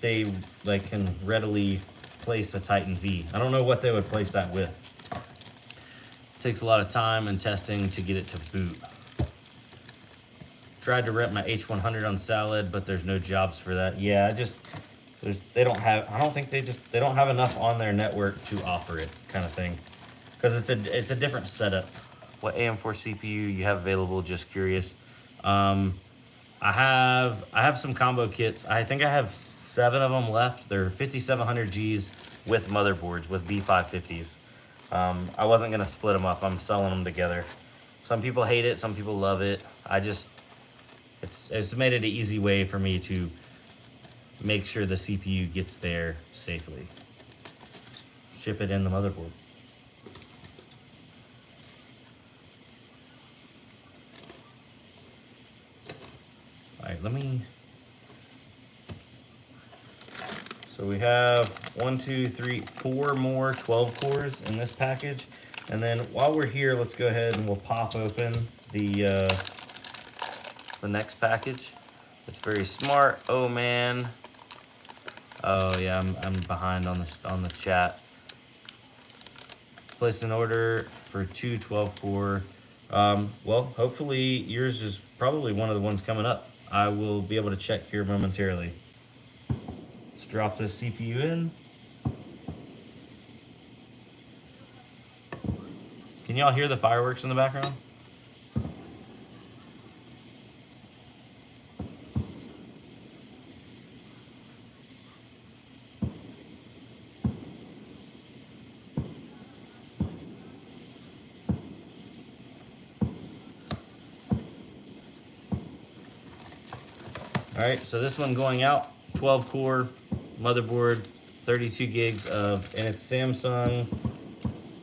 they like can readily place a Titan V. I don't know what they would place that with. It takes a lot of time and testing to get it to boot. Tried to rent my H100 on Salad, but there's no jobs for that. Yeah, they don't have enough on their network to offer it, kind of thing. Because it's a different setup. What AM4 CPU you have available? Just curious. I have some combo kits. I think I have 7 of them left. They're 5700 Gs with motherboards, with B550s. I wasn't gonna split them up. I'm selling them together. Some people hate it. Some people love it. It's made it an easy way for me to make sure the CPU gets there safely. Ship it in the motherboard. All right, so we have 4 more 12 cores in this package. And then while we're here, let's go ahead and we'll pop open the next package. It's very smart. Oh man. Oh yeah, I'm behind on the chat. Place an order for 2 12 core. Well, hopefully yours is probably one of the ones coming up. I will be able to check here momentarily. Let's drop this CPU in. Can y'all hear the fireworks in the background? All right, so this one going out, 12 core motherboard, 32 gigs and it's Samsung.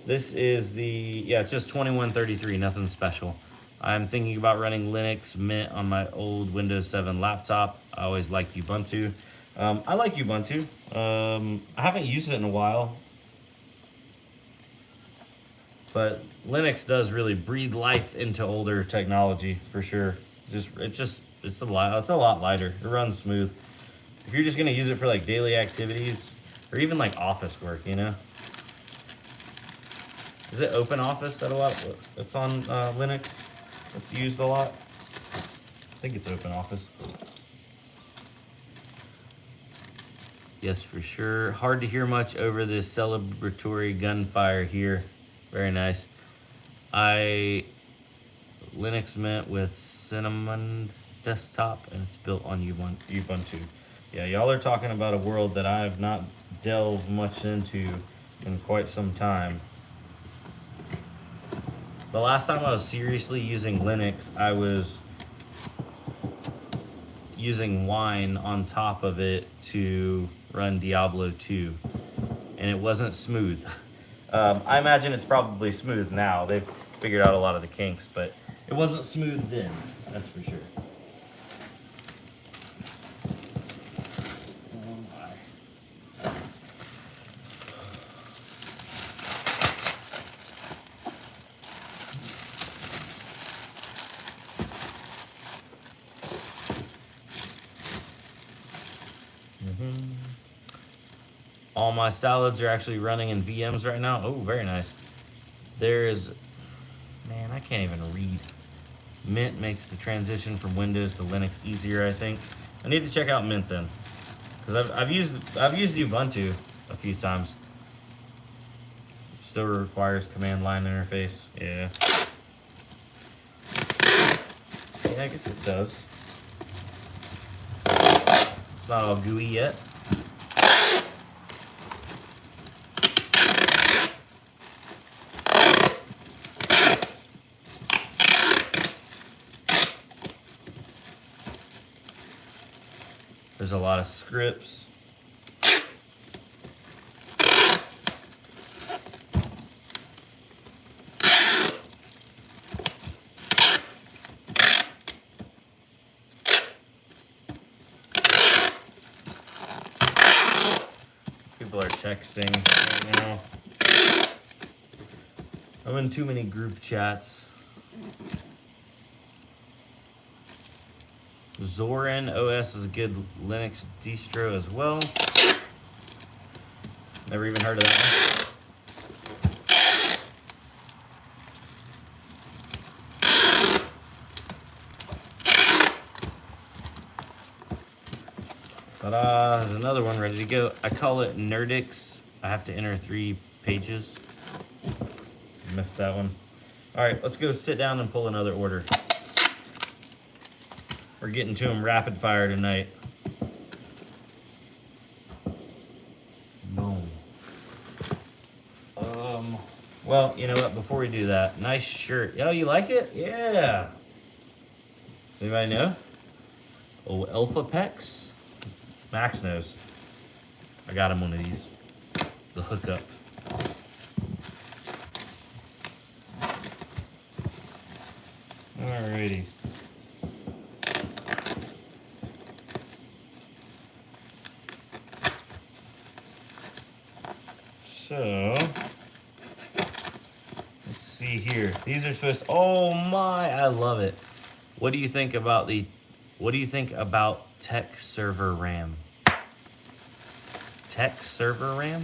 This is it's just 2133, nothing special. I'm thinking about running Linux Mint on my old Windows 7 laptop. I always liked Ubuntu. I like Ubuntu. I haven't used it in a while, but Linux does really breathe life into older technology for sure. It's a lot lighter. It runs smooth. If you're just gonna use it for like daily activities or even like office work, you know. Is it Open Office that's on Linux? It's used a lot. I think it's Open Office. Yes, for sure. Hard to hear much over this celebratory gunfire here. Very nice. Linux Mint with Cinnamon desktop, and it's built on Ubuntu. Yeah, y'all are talking about a world that I have not delved much into in quite some time. The last time I was seriously using Linux, I was using Wine on top of it to run Diablo 2, and it wasn't smooth. I imagine it's probably smooth now. They've figured out a lot of the kinks, but it wasn't smooth then, that's for sure. All my salads are actually running in VMs right now. Oh, very nice. There's, man, I can't even read. Mint makes the transition from Windows to Linux easier, I think. I need to check out Mint then, because I've used Ubuntu a few times. Still requires command line interface. Yeah. Yeah, I guess it does. It's not all gooey yet. There's a lot of scripts. People are texting right now. I'm in too many group chats. Zorin OS is a good Linux distro as well. Never even heard of that one. Ta-da, there's another one ready to go. I call it Nerdix. I have to enter 3 pages. Missed that one. All right, let's go sit down and pull another order. We're getting to them rapid fire tonight. Boom. Well, you know what? Before we do that, nice shirt. Oh, you like it? Yeah. Does anybody know? Oh, Alpha Pex. Max knows. I got him one of these. The hookup. Alrighty. So, let's see here. These are supposed to, oh my, I love it. What do you think about tech server RAM? Tech server RAM?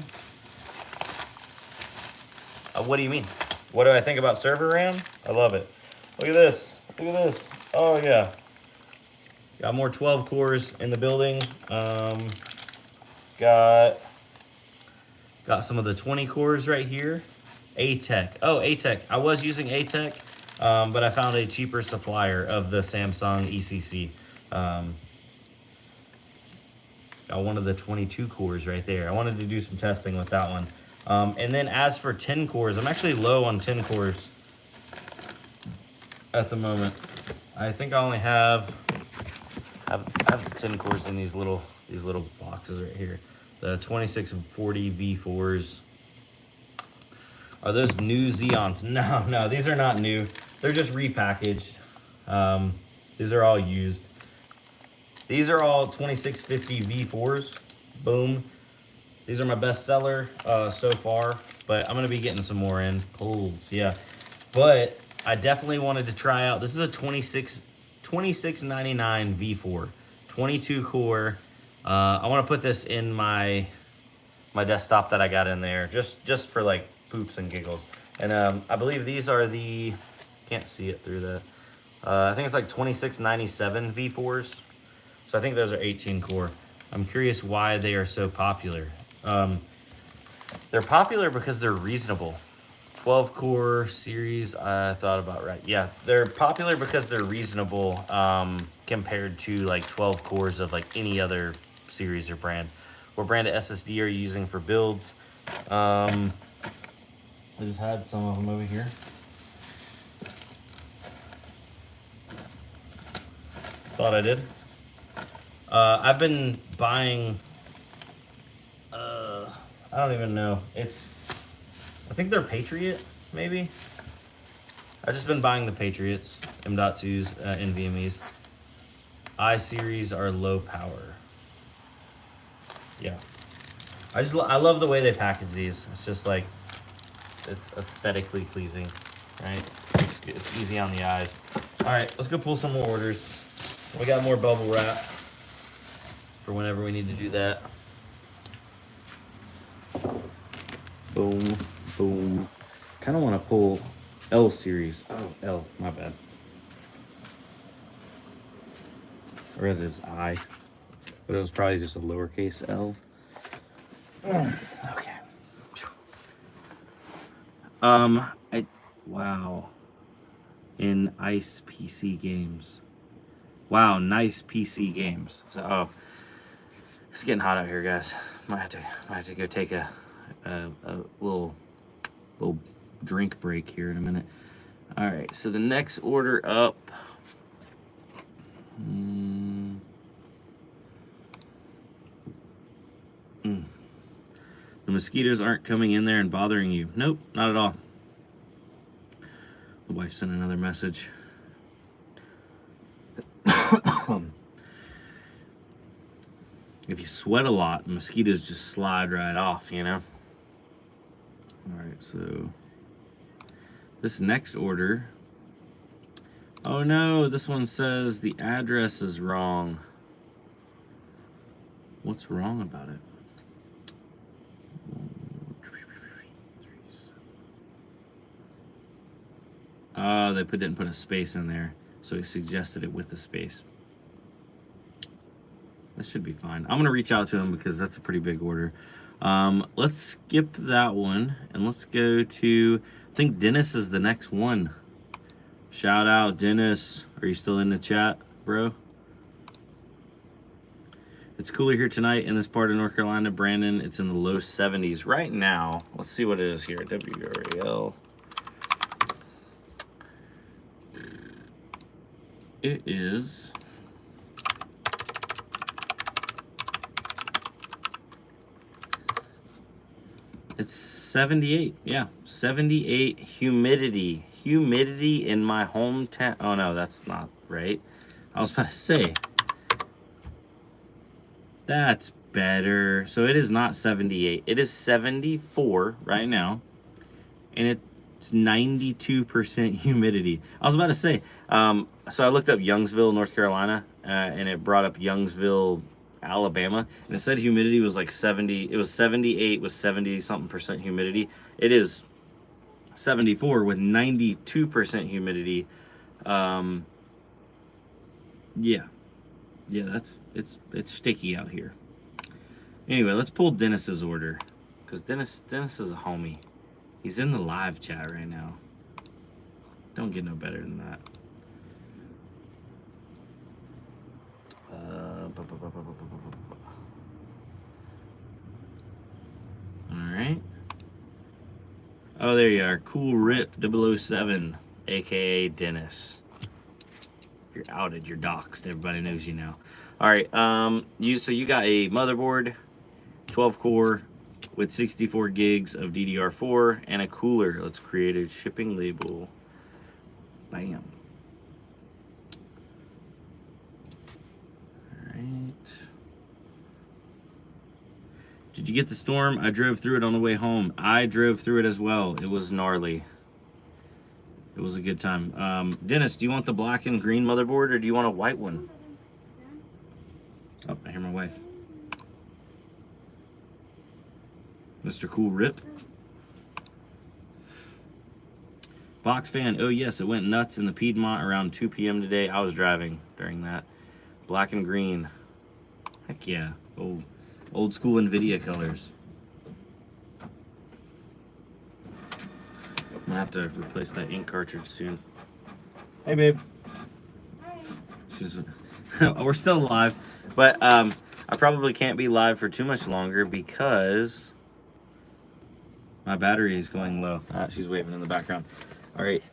What do you mean? What do I think about server RAM? I love it. Look at this. Look at this. Oh yeah. Got more 12 cores in the building. Got some of the 20 cores right here. ATEC. Oh, ATEC. I was using ATEC, but I found a cheaper supplier of the Samsung ECC. Got one of the 22 cores right there. I wanted to do some testing with that one. And then as for 10 cores, I'm actually low on 10 cores at the moment. I think I only have 10 cores in these little boxes right here. The 2640 V4s. Are those new Xeons? No, these are not new. They're just repackaged. These are all used. These are all 2650 V4s. Boom. These are my best seller so far, but I'm gonna be getting some more in. Colds, yeah. But I definitely wanted to try out. This is a 2699 V4, 22 core. I want to put this in my desktop that I got in there, just for like poops and giggles. And I believe these are the, can't see it through the, I think it's like 2697 V4s. So I think those are 18 core. I'm curious why they are so popular. They're popular because they're reasonable. 12 core series, I thought about right. Yeah, they're popular because they're reasonable compared to like 12 cores of like any other series or brand. What brand of SSD are you using for builds? I just had some of them over here. Thought I did. I've been buying, I don't even know. I think they're Patriot, maybe. I've just been buying the Patriots, M.2s, NVMEs. I-series are low power. Yeah. I love the way they package these. It's just like, it's aesthetically pleasing, right? It's easy on the eyes. All right, let's go pull some more orders. We got more bubble wrap for whenever we need to do that. Boom, boom. Kind of want to pull L series. Oh, L, my bad. I read it as I, but it was probably just a lowercase L. Okay. Wow. In Ice PC games. Wow, nice PC games. So, oh, it's getting hot out here, guys. Might have to go take a little drink break here in a minute. All right, so the next order up. The mosquitoes aren't coming in there and bothering you. Nope, not at all. The wife sent another message. If you sweat a lot, mosquitoes just slide right off, you know? All right, so this next order. Oh no, this one says the address is wrong. What's wrong about it? They didn't put a space in there, so he suggested it with a space. That should be fine. I'm gonna reach out to him because that's a pretty big order. Let's skip that one and let's go to, I think Dennis is the next one. Shout out, Dennis. Are you still in the chat, bro? It's cooler here tonight in this part of North Carolina, Brandon. It's in the low 70s right now. Let's see what it is here. WRAL. It is it's 78. Yeah, 78 humidity. Humidity in my hometown. Oh no, that's not right. I was about to say. That's better. So it is not 78. It is 74 right now. And it's 92% humidity. I was about to say, so I looked up Youngsville, North Carolina, and it brought up Youngsville, Alabama, and it said humidity was like 70. It was 78 with 70-something% humidity. It is 74 with 92% humidity. Yeah, it's sticky out here. Anyway, let's pull Dennis's order because Dennis is a homie. He's in the live chat right now. Don't get no better than that. Alright. Oh, there you are. Cool Rip 007, aka Dennis. You're outed. You're doxxed. Everybody knows you now. Alright, so you got a motherboard, 12 core, with 64 gigs of DDR4 and a cooler. Let's create a shipping label. Bam. Alright. Did you get the storm? I drove through it on the way home. I drove through it as well. It was gnarly. It was a good time. Dennis, do you want the black and green motherboard or do you want a white one? Oh, I hear my wife. Mr. Cool Rip. Box fan. Oh, yes, it went nuts in the Piedmont around 2 p.m. today. I was driving during that. Black and green. Heck yeah. Old school NVIDIA colors. I'm gonna have to replace that ink cartridge soon. Hey, babe. Hi. We're still live, but I probably can't be live for too much longer because my battery is going low. She's waving in the background. All right.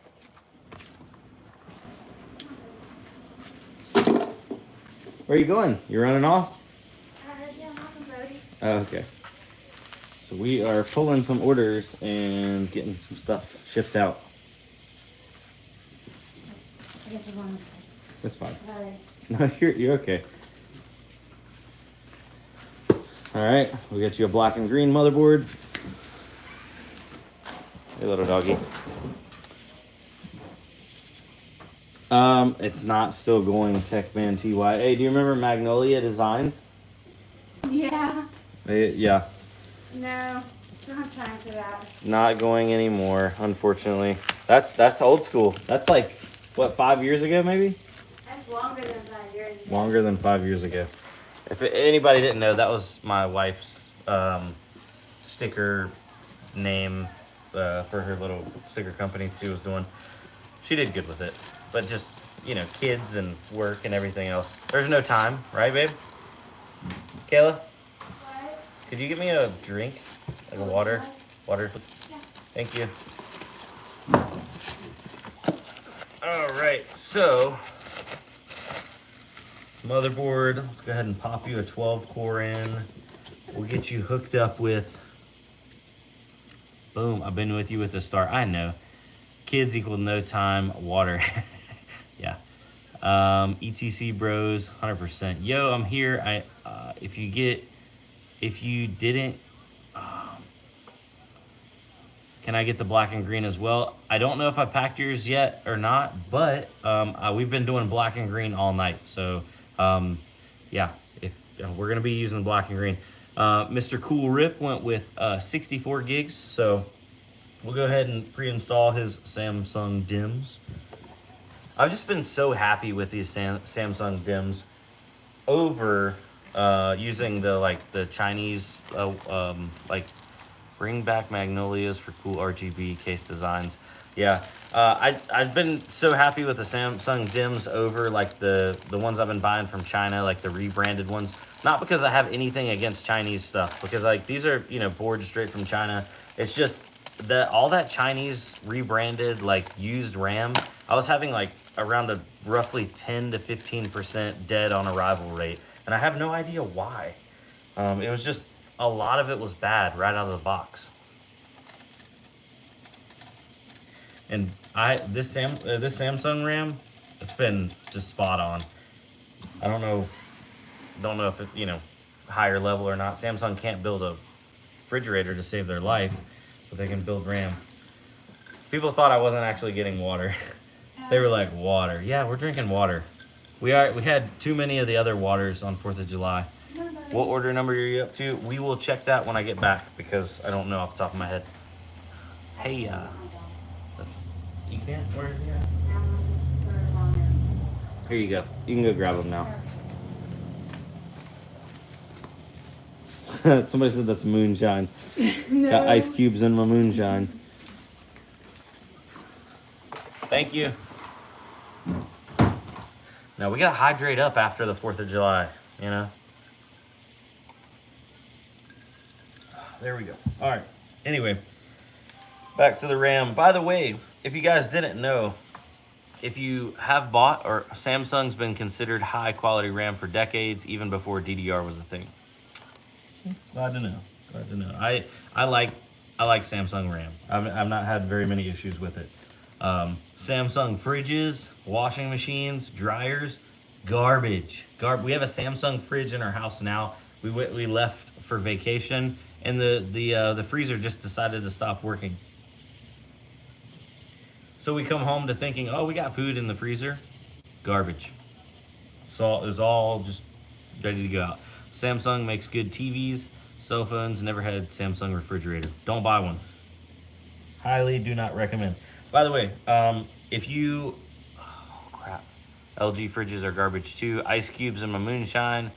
Where are you going? You running off? Yeah, I'm off and loading. Oh, okay. So we are pulling some orders and getting some stuff shipped out. I guess we're going this way. That's fine. Sorry. No, you're okay. All right, we got you a black and green motherboard. Hey, little doggy. It's not still going TechMan TY. Hey, do you remember Magnolia Designs? Yeah. Yeah. No. Not time for that. Not going anymore, unfortunately. That's old school. That's like, what, 5 years ago maybe? That's longer than 5 years ago. Longer than 5 years ago. If anybody didn't know, that was my wife's sticker name for her little sticker company she was doing. She did good with it, but just, you know, kids and work and everything else. There's no time, right, babe? Kayla, What? could you get me a drink, like a water? Water. Yeah. Thank you. All right, so motherboard. Let's go ahead and pop you a 12 core in. We'll get you hooked up with. Boom! I've been with you with the start. I know. Kids equal no time. Water. Yeah. ETC bros, 100%. Yo, I'm here. If you didn't. Can I get the black and green as well? I don't know if I packed yours yet or not, but we've been doing black and green all night. So, yeah, if we're gonna be using black and green. Mr. Cool Rip went with 64 gigs, so we'll go ahead and pre-install his Samsung DIMMs. I've just been so happy with these Samsung DIMMs over using the Chinese bring back magnolias for cool RGB case designs. Yeah, I've been so happy with the Samsung DIMMs over like the ones I've been buying from China, like the rebranded ones. Not because I have anything against Chinese stuff, because like these are, you know, boards straight from China. It's just that all that Chinese rebranded like used RAM, I was having like around a roughly 10 to 15% dead on arrival rate, and I have no idea why. It was just a lot of it was bad right out of the box. And this Samsung RAM, it's been just spot on. I don't know if it, you know, higher level or not. Samsung can't build a refrigerator to save their life, but they can build RAM. People thought I wasn't actually getting water. They were like, water. Yeah, we're drinking water. We had too many of the other waters on 4th of July. What order number are you up to? We will check that when I get back because I don't know off the top of my head. Hey, you can't? Where is he at? Here you go. You can go grab them now. Somebody said that's moonshine. No. Got ice cubes in my moonshine. Thank you. Now we gotta hydrate up after the 4th of July, you know? There we go. All right. Anyway, back to the RAM. By the way, if you guys didn't know, if you have bought, or Samsung's been considered high quality RAM for decades, even before DDR was a thing. Glad to know. Glad to know. I like Samsung RAM. I've not had very many issues with it. Samsung fridges, washing machines, dryers, garbage. We have a Samsung fridge in our house now. We left for vacation, and the freezer just decided to stop working. So we come home to thinking, oh, we got food in the freezer. Garbage. So it was all just ready to go out. Samsung makes good TVs, cell phones. Never had Samsung refrigerator. Don't buy one. Highly do not recommend. By the way, if you, oh crap, LG fridges are garbage too. Ice cubes in my moonshine.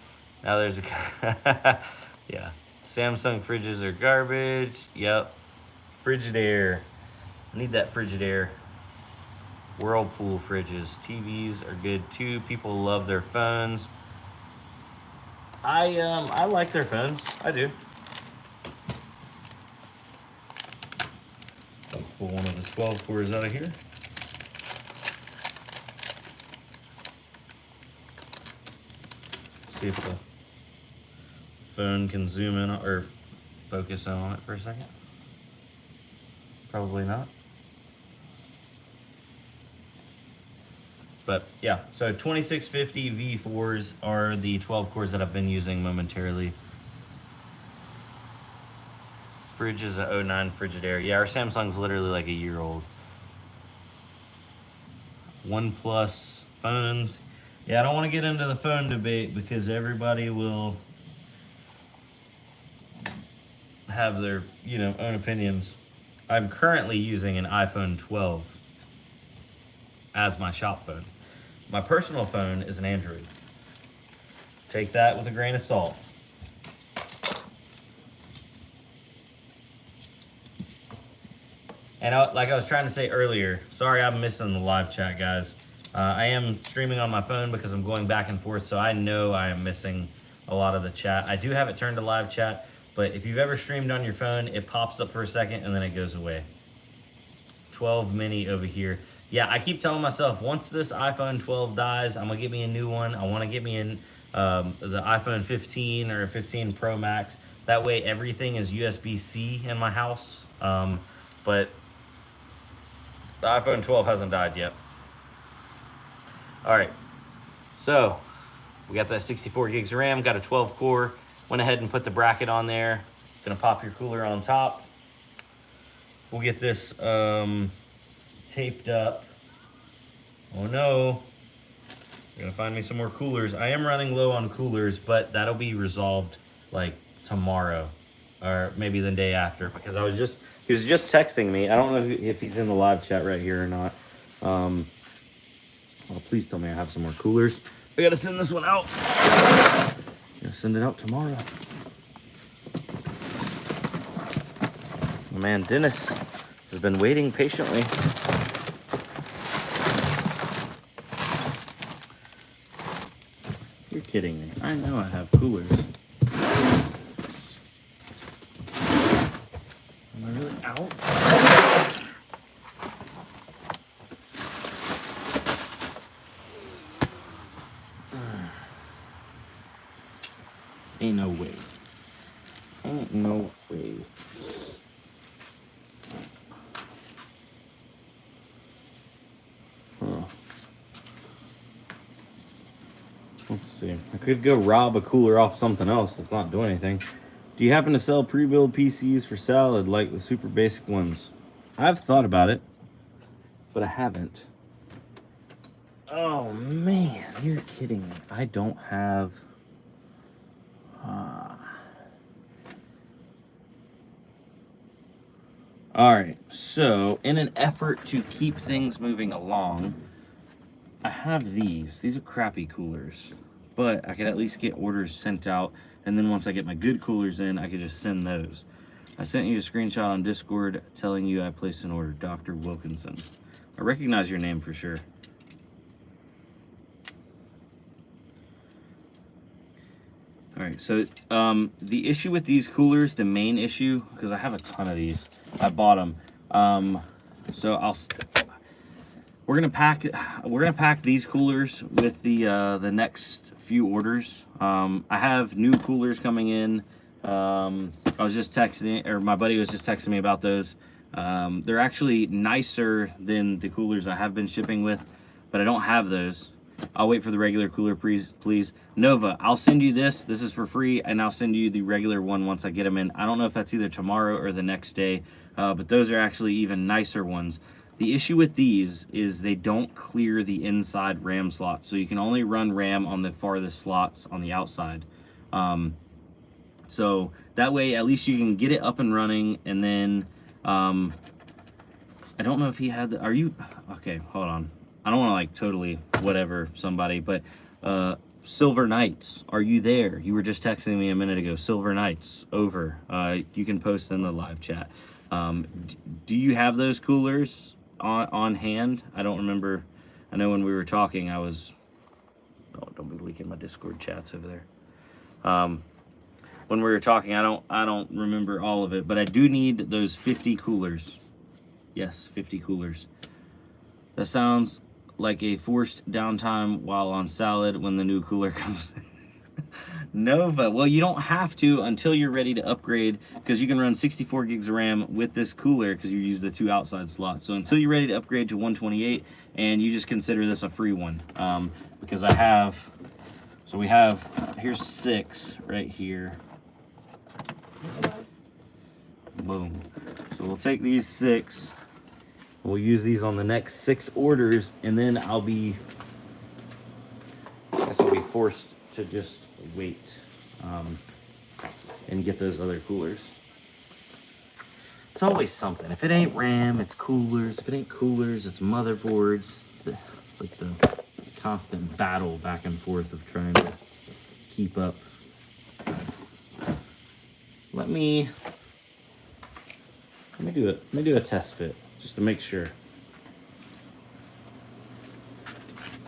Now there's a, yeah. Samsung fridges are garbage. Yep. Frigidaire. I need that Frigidaire. Whirlpool fridges. TVs are good too. People love their phones. I like their phones. I do. I'll pull one of the 12 cores out of here. See if the phone can zoom in or focus in on it for a second. Probably not. But yeah, so 2650 V4s are the 12 cores that I've been using momentarily. Fridge is a 09 Frigidaire. Yeah, our Samsung's literally like a year old. OnePlus phones. Yeah, I don't want to get into the phone debate because everybody will have their, own opinions. I'm currently using an iPhone 12 as my shop phone. My personal phone is an Android. Take that with a grain of salt. And like I was trying to say earlier, sorry I'm missing the live chat, guys. I am streaming on my phone because I'm going back and forth, so I know I am missing a lot of the chat. I do have it turned to live chat, but if you've ever streamed on your phone, it pops up for a second and then it goes away. 12 mini over here. Yeah, I keep telling myself, once this iPhone 12 dies, I'm gonna get me a new one. I wanna get me in the iPhone 15 or 15 Pro Max. That way everything is USB-C in my house. But the iPhone 12 hasn't died yet. All right, so we got that 64 gigs of RAM, got a 12 core. Went ahead and put the bracket on there. Gonna pop your cooler on top. We'll get this taped up. Oh no, we're gonna find me some more coolers. I am running low on coolers, but that'll be resolved like tomorrow or maybe the day after, because he was just texting me. I don't know if he's in the live chat right here or not. Well, please tell me I have some more coolers. I gotta send this one out. Gonna send it out tomorrow. My man Dennis has been waiting patiently. You're kidding me. I know I have coolers. Am I really out? Ain't no way. Ain't no way. Huh. Let's see. I could go rob a cooler off something else that's not doing anything. Do you happen to sell pre-built PCs for salad like the super basic ones? I've thought about it, but I haven't. Oh man, you're kidding me. I don't have... All right, so in an effort to keep things moving along, I have these. These are crappy coolers, but I could at least get orders sent out, and then once I get my good coolers in, I could just send those. I sent you a screenshot on Discord telling you I placed an order, Dr. Wilkinson. I recognize your name for sure. All right, so the issue with these coolers, the main issue, because I have a ton of these, I bought them. So we're gonna pack these coolers with the next few orders. I have new coolers coming in. I was just texting, or my buddy was just texting me about those. They're actually nicer than the coolers I have been shipping with, but I don't have those. I'll wait for the regular cooler, please. Nova, I'll send you this. This is for free, and I'll send you the regular one once I get them in. I don't know if that's either tomorrow or the next day, but those are actually even nicer ones. The issue with these is they don't clear the inside RAM slot, so you can only run RAM on the farthest slots on the outside. So that way, at least you can get it up and running, and then I don't know if he had the, okay, hold on. I don't want to like totally whatever somebody, but Silver Knights, are you there? You were just texting me a minute ago. Silver Knights, over. You can post in the live chat. Do you have those coolers on hand? I don't remember. I know when we were talking, I was... Oh, don't be leaking my Discord chats over there. When we were talking, I don't remember all of it, but I do need those 50 coolers. Yes, 50 coolers. That sounds like a forced downtime while on salad when the new cooler comes in. Nova, well, you don't have to until you're ready to upgrade, because you can run 64 gigs of RAM with this cooler because you use the 2 outside slots. So until you're ready to upgrade to 128, and you just consider this a free one, because I have, so we have, here's 6 right here. Boom. So we'll take these 6. We'll use these on the next 6 orders, and then I guess I'll be forced to just wait and get those other coolers. It's always something. If it ain't RAM, it's coolers. If it ain't coolers, it's motherboards. It's like the constant battle back and forth of trying to keep up. Let me do a test fit just to make sure.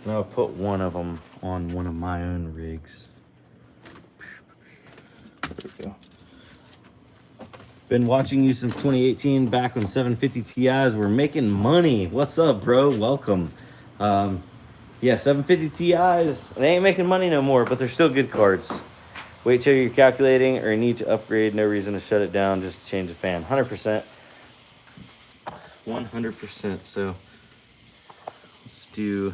And I'll put one of them on one of my own rigs. There we go. Been watching you since 2018, back when 750 Ti's were making money. What's up, bro? Welcome. Yeah, 750 Ti's, they ain't making money no more, but they're still good cards. Wait till you're calculating or need to upgrade. No reason to shut it down, just change the fan. 100%. 100%. So let's do...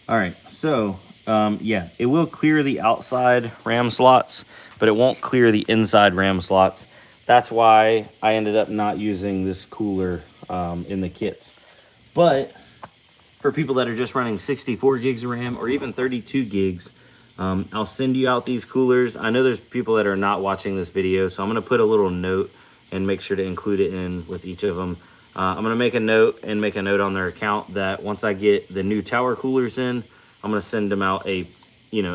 All right, so yeah, it will clear the outside RAM slots, but it won't clear the inside RAM slots. That's why I ended up not using this cooler in the kits. But for people that are just running 64 gigs of RAM or even 32 gigs, I'll send you out these coolers. I know there's people that are not watching this video, so I'm gonna put a little note and make sure to include it in with each of them. I'm gonna make a note on their account that once I get the new tower coolers in, I'm gonna send them out a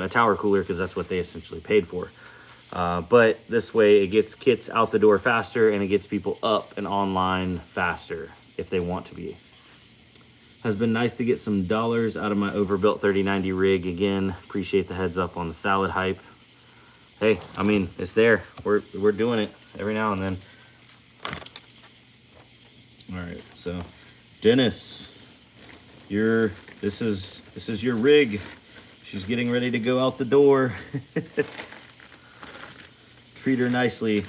tower cooler, because that's what they essentially paid for. But this way it gets kits out the door faster and it gets people up and online faster if they want to be. Has been nice to get some dollars out of my overbuilt 3090 rig. Again, appreciate the heads up on the salad hype. Hey, I mean, it's there. We're doing it every now and then. All right, so Dennis, this is your rig. She's getting ready to go out the door. Treat her nicely.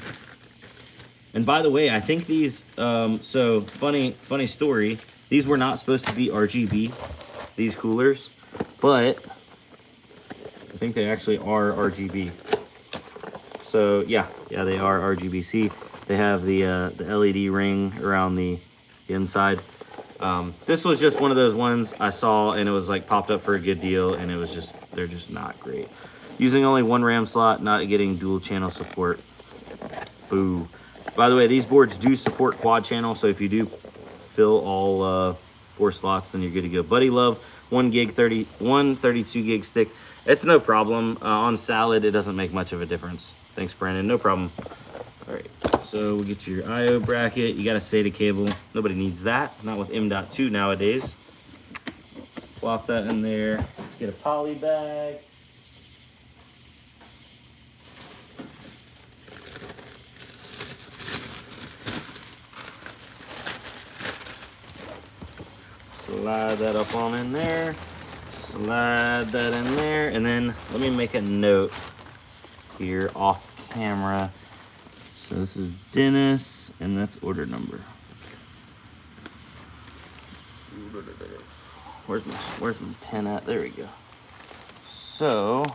And by the way, I think these so funny story. These were not supposed to be RGB, these coolers, but I think they actually are RGB. So yeah, they are RGB-C. They have the LED ring around the inside. This was just one of those ones I saw and it was like popped up for a good deal, and they're just not great. Using only one RAM slot, not getting dual channel support. Boo. By the way, these boards do support quad channel, so if you do fill all 4 slots, then you're good to go. Buddy Love, 1 gig 32 gig stick. It's no problem. On salad, it doesn't make much of a difference. Thanks, Brandon. No problem. All right, so we'll get your I/O bracket. You got a SATA cable. Nobody needs that. Not with M.2 nowadays. Plop that in there. Let's get a poly bag. Slide that up on in there. Slide that in there. And then let me make a note here off camera. So this is Dennis, and that's order number. Where's my pen at? There we go. So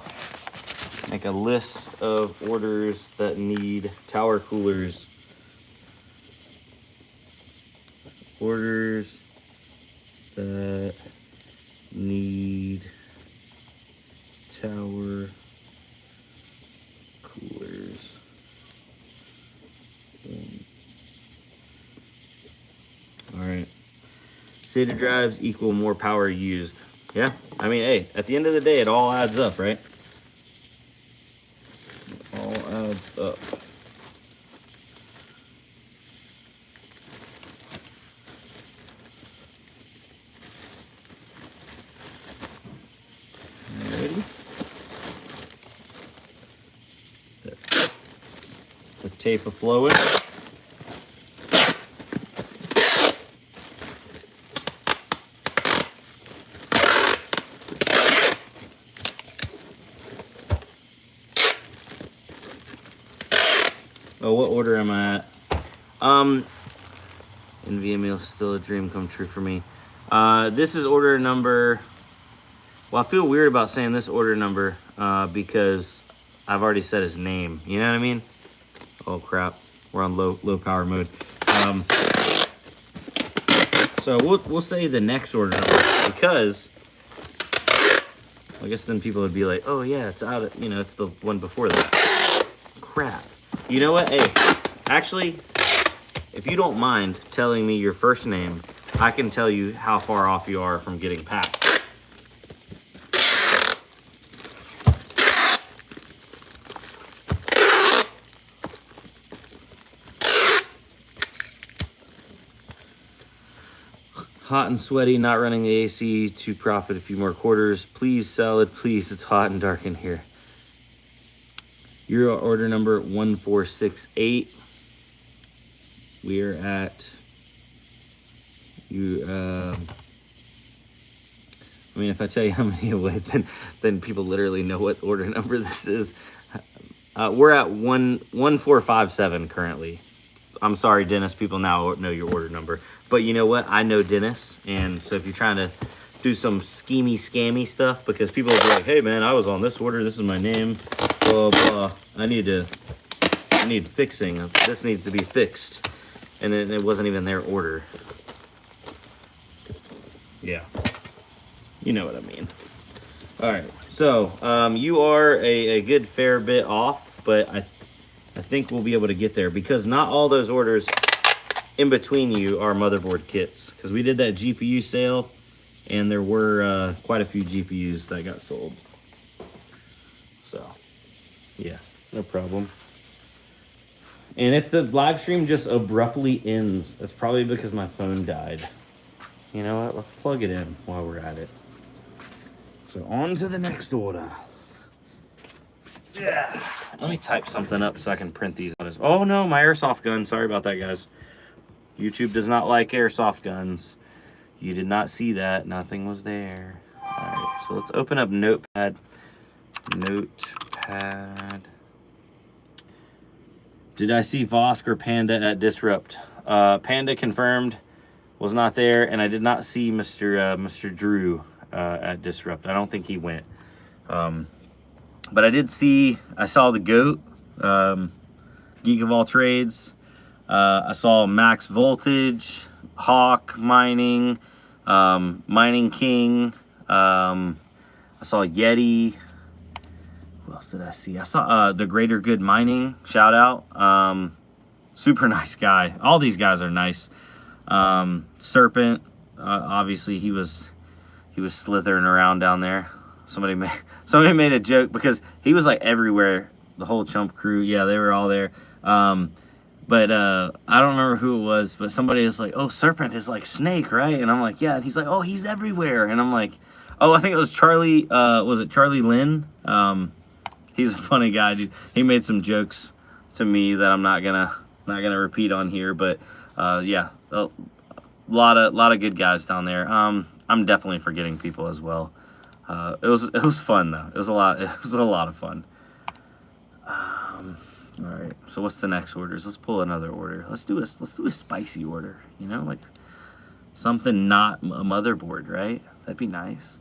make a list of orders that need tower coolers. Orders that need tower coolers. All right. SATA drives equal more power used. Yeah, I mean, hey, at the end of the day, it all adds up, right? It all adds up. Ready? The tape of flowing. Oh, what order am I at? NVIDIA meal still a dream come true for me. This is order number. Well, I feel weird about saying this order number because I've already said his name. You know what I mean? Oh crap, we're on low power mode. So we'll say the next order number because I guess then people would be like, oh yeah, it's out of, you know, it's the one before that. Crap. You know what? Hey, actually, if you don't mind telling me your first name, I can tell you how far off you are from getting packed. Hot and sweaty, not running the AC to profit a few more quarters. Please, salad, please. It's hot and dark in here. Your order number 1468. We are at you. I mean, if I tell you how many away, then people literally know what order number this is. We're at 1457 currently. I'm sorry, Dennis. People now know your order number. But you know what? I know Dennis. And so if you're trying to do some schemy, scammy stuff, because people will be like, hey, man, I was on this order. This is my name. Blah, blah. I need fixing. This needs to be fixed. And then it wasn't even their order. Yeah. You know what I mean. All right. So you are a good fair bit off, but I think we'll be able to get there because not all those orders in between you are motherboard kits, because we did that GPU sale and there were quite a few GPUs that got sold. So yeah, no problem. And if the live stream just abruptly ends, that's probably because my phone died. You know what? Let's plug it in while we're at it. So on to the next order. Yeah. Let me type something up so I can print these on. Oh no, my airsoft gun. Sorry about that, guys. YouTube does not like airsoft guns. You did not see that. Nothing was there. All right, so let's open up Notepad. Notepad. Did I see Vosk or Panda at Disrupt? Panda confirmed was not there, and I did not see Mr. Drew at Disrupt. I don't think he went. But I saw the GOAT, Geek of All Trades. I saw Max Voltage, Hawk Mining, Mining King. I saw Yeti. Who else did I see? I saw the Greater Good Mining. Shout out. Super nice guy. All these guys are nice. Serpent. Obviously, he was slithering around down there. Somebody made a joke because he was like everywhere. The whole Chump crew. Yeah, they were all there. But I don't remember who it was, but somebody was like, oh, Serpent is like Snake, right? And I'm like, yeah. And he's like, oh, he's everywhere. And I'm like, oh, I think it was Charlie. Was it Charlie Lynn? He's a funny guy, dude. He made some jokes to me that I'm not gonna repeat on here. But yeah, a lot of good guys down there. I'm definitely forgetting people as well. It was fun though. It was a lot of fun. All right, so what's the next orders? Let's pull another order. Let's do a spicy order, you know, like something not a motherboard, right? That'd be nice.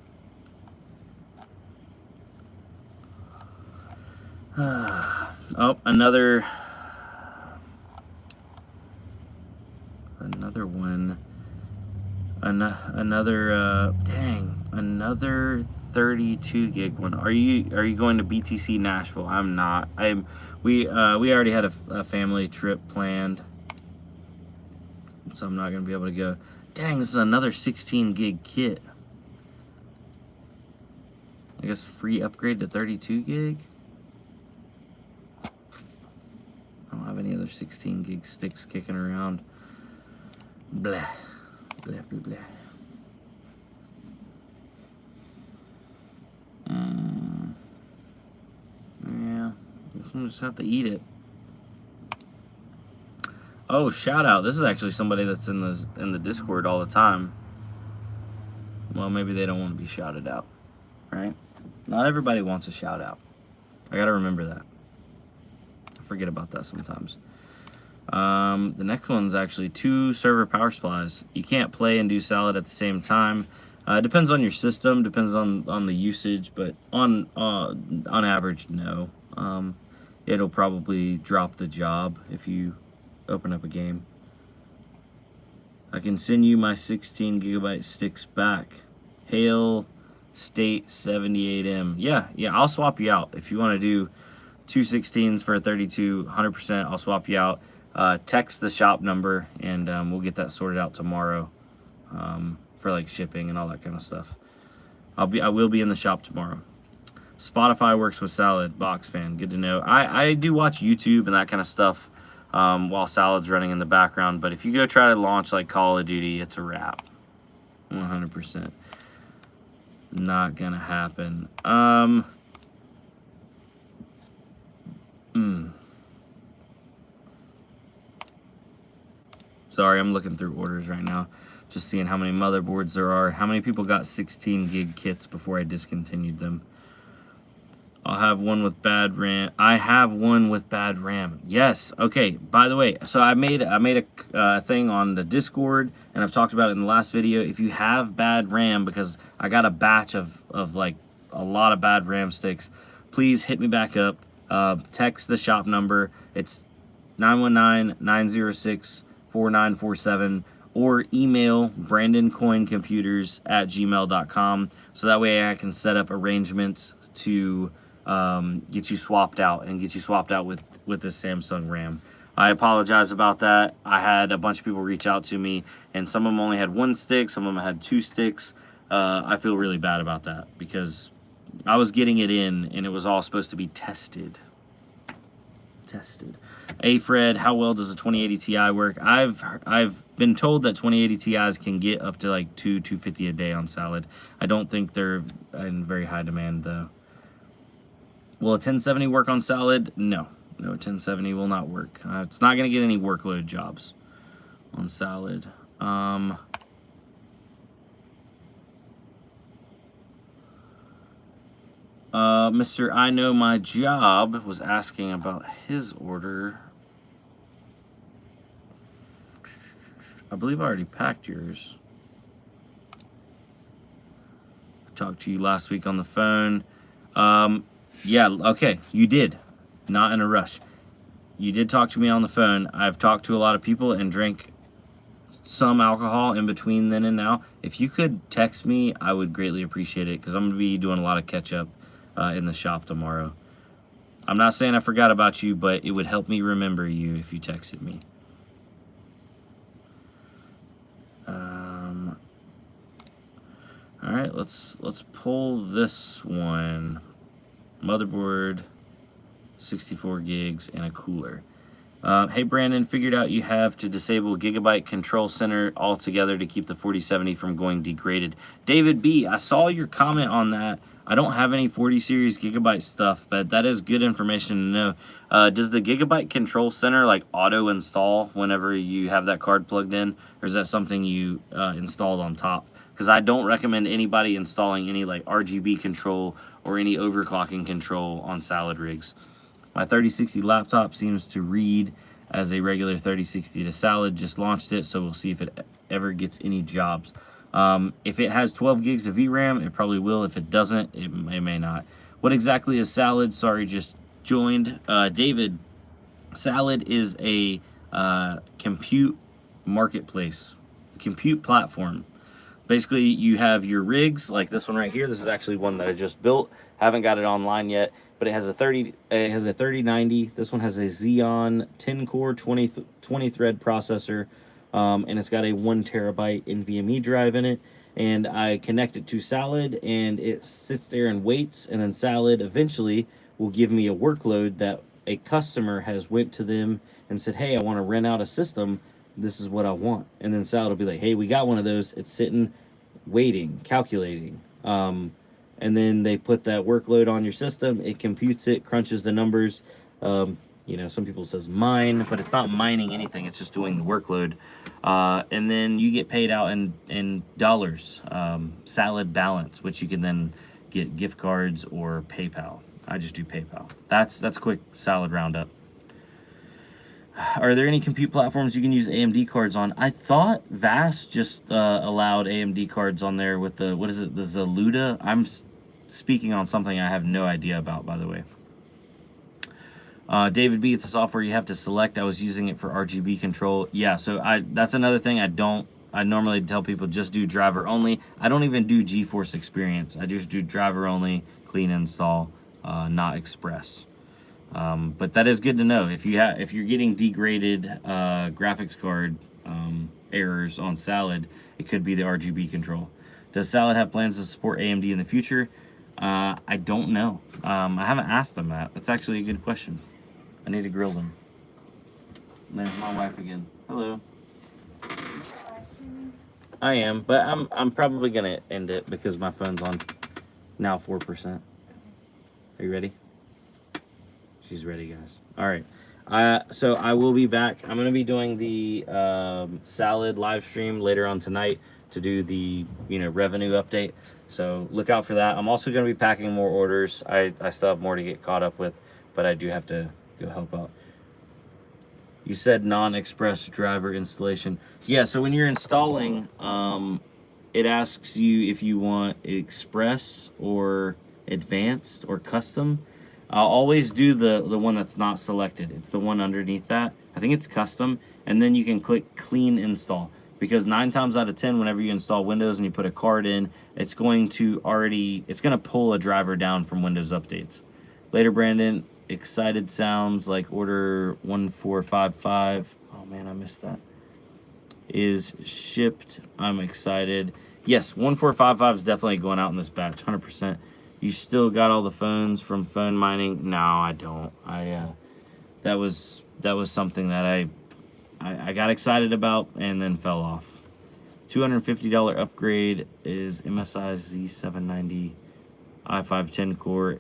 Oh, another one. Another 32 gig one. Are you going to BTC Nashville? I'm not. We already had a family trip planned, so I'm not gonna be able to go. Dang, this is another 16 gig kit. I guess free upgrade to 32 gig. I don't have any other 16 gig sticks kicking around. Blah, blah, blah, blah. Yeah, I guess I'm just have to eat it. Oh, shout out! This is actually somebody that's in the Discord all the time. Well, maybe they don't want to be shouted out, right? Not everybody wants a shout out. I gotta remember that. I forget about that sometimes. The next one's actually 2 server power supplies. You can't play and do salad at the same time. It depends on your system, depends on the usage, but on average, no. It'll probably drop the job if you open up a game. I can send you my 16 gigabyte sticks back. Hail State 78M. Yeah, I'll swap you out. If you want to do 216s for a 32, 100%, I'll swap you out. Text the shop number, and we'll get that sorted out tomorrow for like shipping and all that kind of stuff. I will be in the shop tomorrow. Spotify works with Salad. Box fan, good to know. I do watch YouTube and that kind of stuff while Salad's running in the background. But if you go try to launch like Call of Duty, it's a wrap. 100%. Not gonna happen. Sorry, I'm looking through orders right now. Just seeing how many motherboards there are. How many people got 16 gig kits before I discontinued them? I'll have one with bad RAM. I have one with bad RAM. Yes. Okay. By the way, so I made a thing on the Discord, and I've talked about it in the last video. If you have bad RAM, because I got a batch of like a lot of bad RAM sticks, please hit me back up. Text the shop number. It's 919-906-4947, or email brandoncoincomputers@gmail.com, so that way I can set up arrangements to get you swapped out with this Samsung RAM. I apologize about that. I had a bunch of people reach out to me, and some of them only had one stick, some of them had two sticks. I feel really bad about that because I was getting it in and it was all supposed to be tested. Hey Fred, how well does a 2080 Ti work? I've been told that 2080 Ti's can get up to like $250 a day on Salad. I don't think they're in very high demand though. Will a 1070 work on Salad? No, 1070 will not work. It's not going to get any workload jobs on Salad. Mr. I Know My Job was asking about his order. I believe I already packed yours. I talked to you last week on the phone. Yeah, okay, you did. Not in a rush. You did talk to me on the phone. I've talked to a lot of people and drank some alcohol in between then and now. If you could text me, I would greatly appreciate it, because I'm going to be doing a lot of catch-up in the shop tomorrow. I'm not saying I forgot about you, but it would help me remember you if you texted me. All right, let's pull this one. Motherboard, 64 gigs, and a cooler. Hey Brandon, figured out you have to disable Gigabyte Control Center altogether to keep the 4070 from going degraded. David B, I saw your comment on that. I don't have any 40 series Gigabyte stuff, but that is good information to know. Does the Gigabyte Control Center like auto install whenever you have that card plugged in, or is that something you installed on top? Because I don't recommend anybody installing any like RGB control or any overclocking control on Salad rigs. My 3060 laptop seems to read as a regular 3060 to Salad. Just launched it, so we'll see if it ever gets any jobs. If it has 12 gigs of VRAM, it probably will. If it doesn't, it may not. What exactly is Salad? Sorry, just joined. David, Salad is a compute marketplace, a compute platform. Basically, you have your rigs, like this one right here. This is actually one that I just built. Haven't got it online yet, but it has a 3090. This one has a Zeon 10-core, 20 thread processor, and it's got a 1 terabyte NVMe drive in it. And I connect it to Salad, and it sits there and waits. And then Salad eventually will give me a workload that a customer has went to them and said, "Hey, I want to rent out a system. This is what I want." And then Salad will be like, "Hey, we got one of those. It's sitting, waiting, calculating." And then they put that workload on your system. It computes it, crunches the numbers. You know, some people says mine, but it's not mining anything. It's just doing the workload. And then you get paid out in dollars, Salad balance, which you can then get gift cards or PayPal. I just do PayPal. That's a quick Salad roundup. Are there any compute platforms you can use AMD cards on? I thought VAS just allowed AMD cards on there with the, what is it, the Zaluda? I'm speaking on something I have no idea about, by the way. David B, it's a software you have to select. I was using it for RGB control. Yeah, so that's another thing I don't I normally tell people just do driver only. I don't even do GeForce Experience. I just do driver only, clean install, not Express. But that is good to know. If you're getting degraded graphics card errors on Salad, it could be the RGB control. Does Salad have plans to support AMD in the future? I don't know. I haven't asked them that. That's actually a good question. I need to grill them. There's my wife again. Hello. I am, but I'm probably gonna end it because my phone's on now 4%. Are you ready? She's ready, guys. All right. So I will be back. I'm gonna be doing the Salad live stream later on tonight to do the revenue update. So look out for that. I'm also gonna be packing more orders. I still have more to get caught up with, but I do have to go help out. You said non-express driver installation. Yeah, so when you're installing, it asks you if you want express or advanced or custom. I'll always do the one that's not selected. It's the one underneath that. I think it's custom, and then you can click clean install, because 9 times out of 10, whenever you install Windows and you put a card in, it's going to pull a driver down from Windows updates. Later, Brandon. Excited sounds like order 1455. Oh man, I missed that. Is shipped. I'm excited. Yes, 1455 is definitely going out in this batch, 100%. You still got all the phones from phone mining? No, I don't. That was something that I got excited about and then fell off. $250 upgrade is MSI Z790 i5 10-core.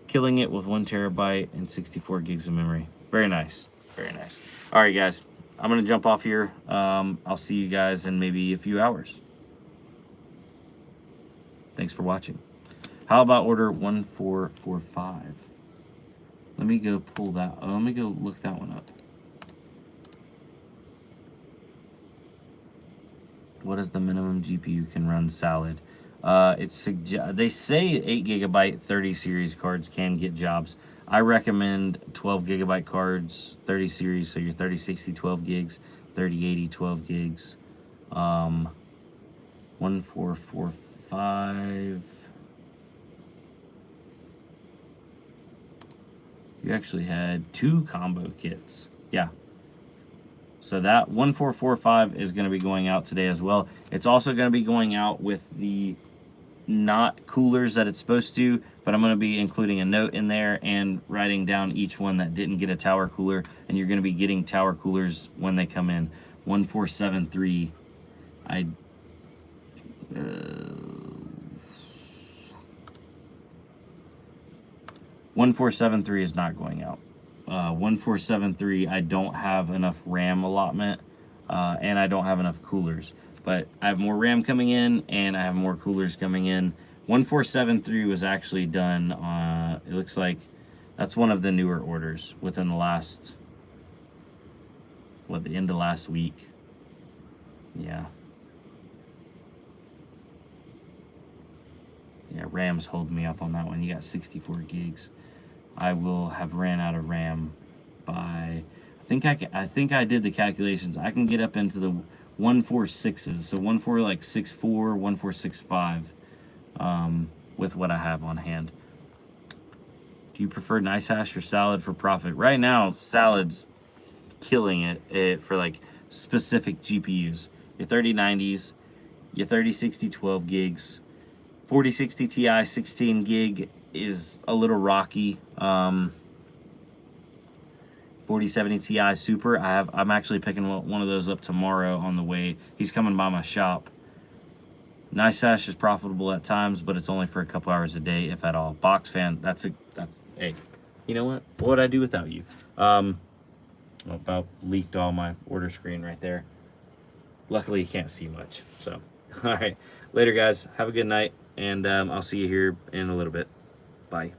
Killing it with 1 terabyte and 64 gigs of memory. Very nice. Very nice. All right, guys. I'm going to jump off here. I'll see you guys in maybe a few hours. Thanks for watching. How about order 1445? Let me go pull that. Oh, let me go look that one up. What is the minimum GPU can run Salad? They say 8 gigabyte 30 series cards can get jobs. I recommend 12 gigabyte cards, 30 series, so your 3060 12 gigs, 3080 12 gigs. 1445. You actually had 2 combo kits. Yeah. So that 1445 is going to be going out today as well. It's also going to be going out with the not coolers that it's supposed to, but I'm going to be including a note in there and writing down each one that didn't get a tower cooler, and you're going to be getting tower coolers when they come in. 1473. 1473 is not going out. 1473, I don't have enough RAM allotment, and I don't have enough coolers. But I have more RAM coming in, and I have more coolers coming in. 1473 was actually done, it looks like that's one of the newer orders within the last, the end of last week. Yeah. Yeah, RAM's holding me up on that one. You got 64 gigs. I will have ran out of RAM by, I think I did the calculations. I can get up into the 146s, so 1464, 1465, with what I have on hand. Do you prefer Nice Hash or Salad for profit? Right now, Salad's killing it for like specific GPUs. Your 3090s, your 3060 12 gigs, 4060 Ti 16 gig is a little rocky. 4070 Ti Super. I'm actually picking one of those up tomorrow on the way. He's coming by my shop. Nice Hash is profitable at times, but it's only for a couple hours a day, if at all. Box fan. That's hey. You know what? What would I do without you? About leaked all my order screen right there. Luckily, you can't see much. So, all right. Later, guys. Have a good night, and I'll see you here in a little bit. Bye.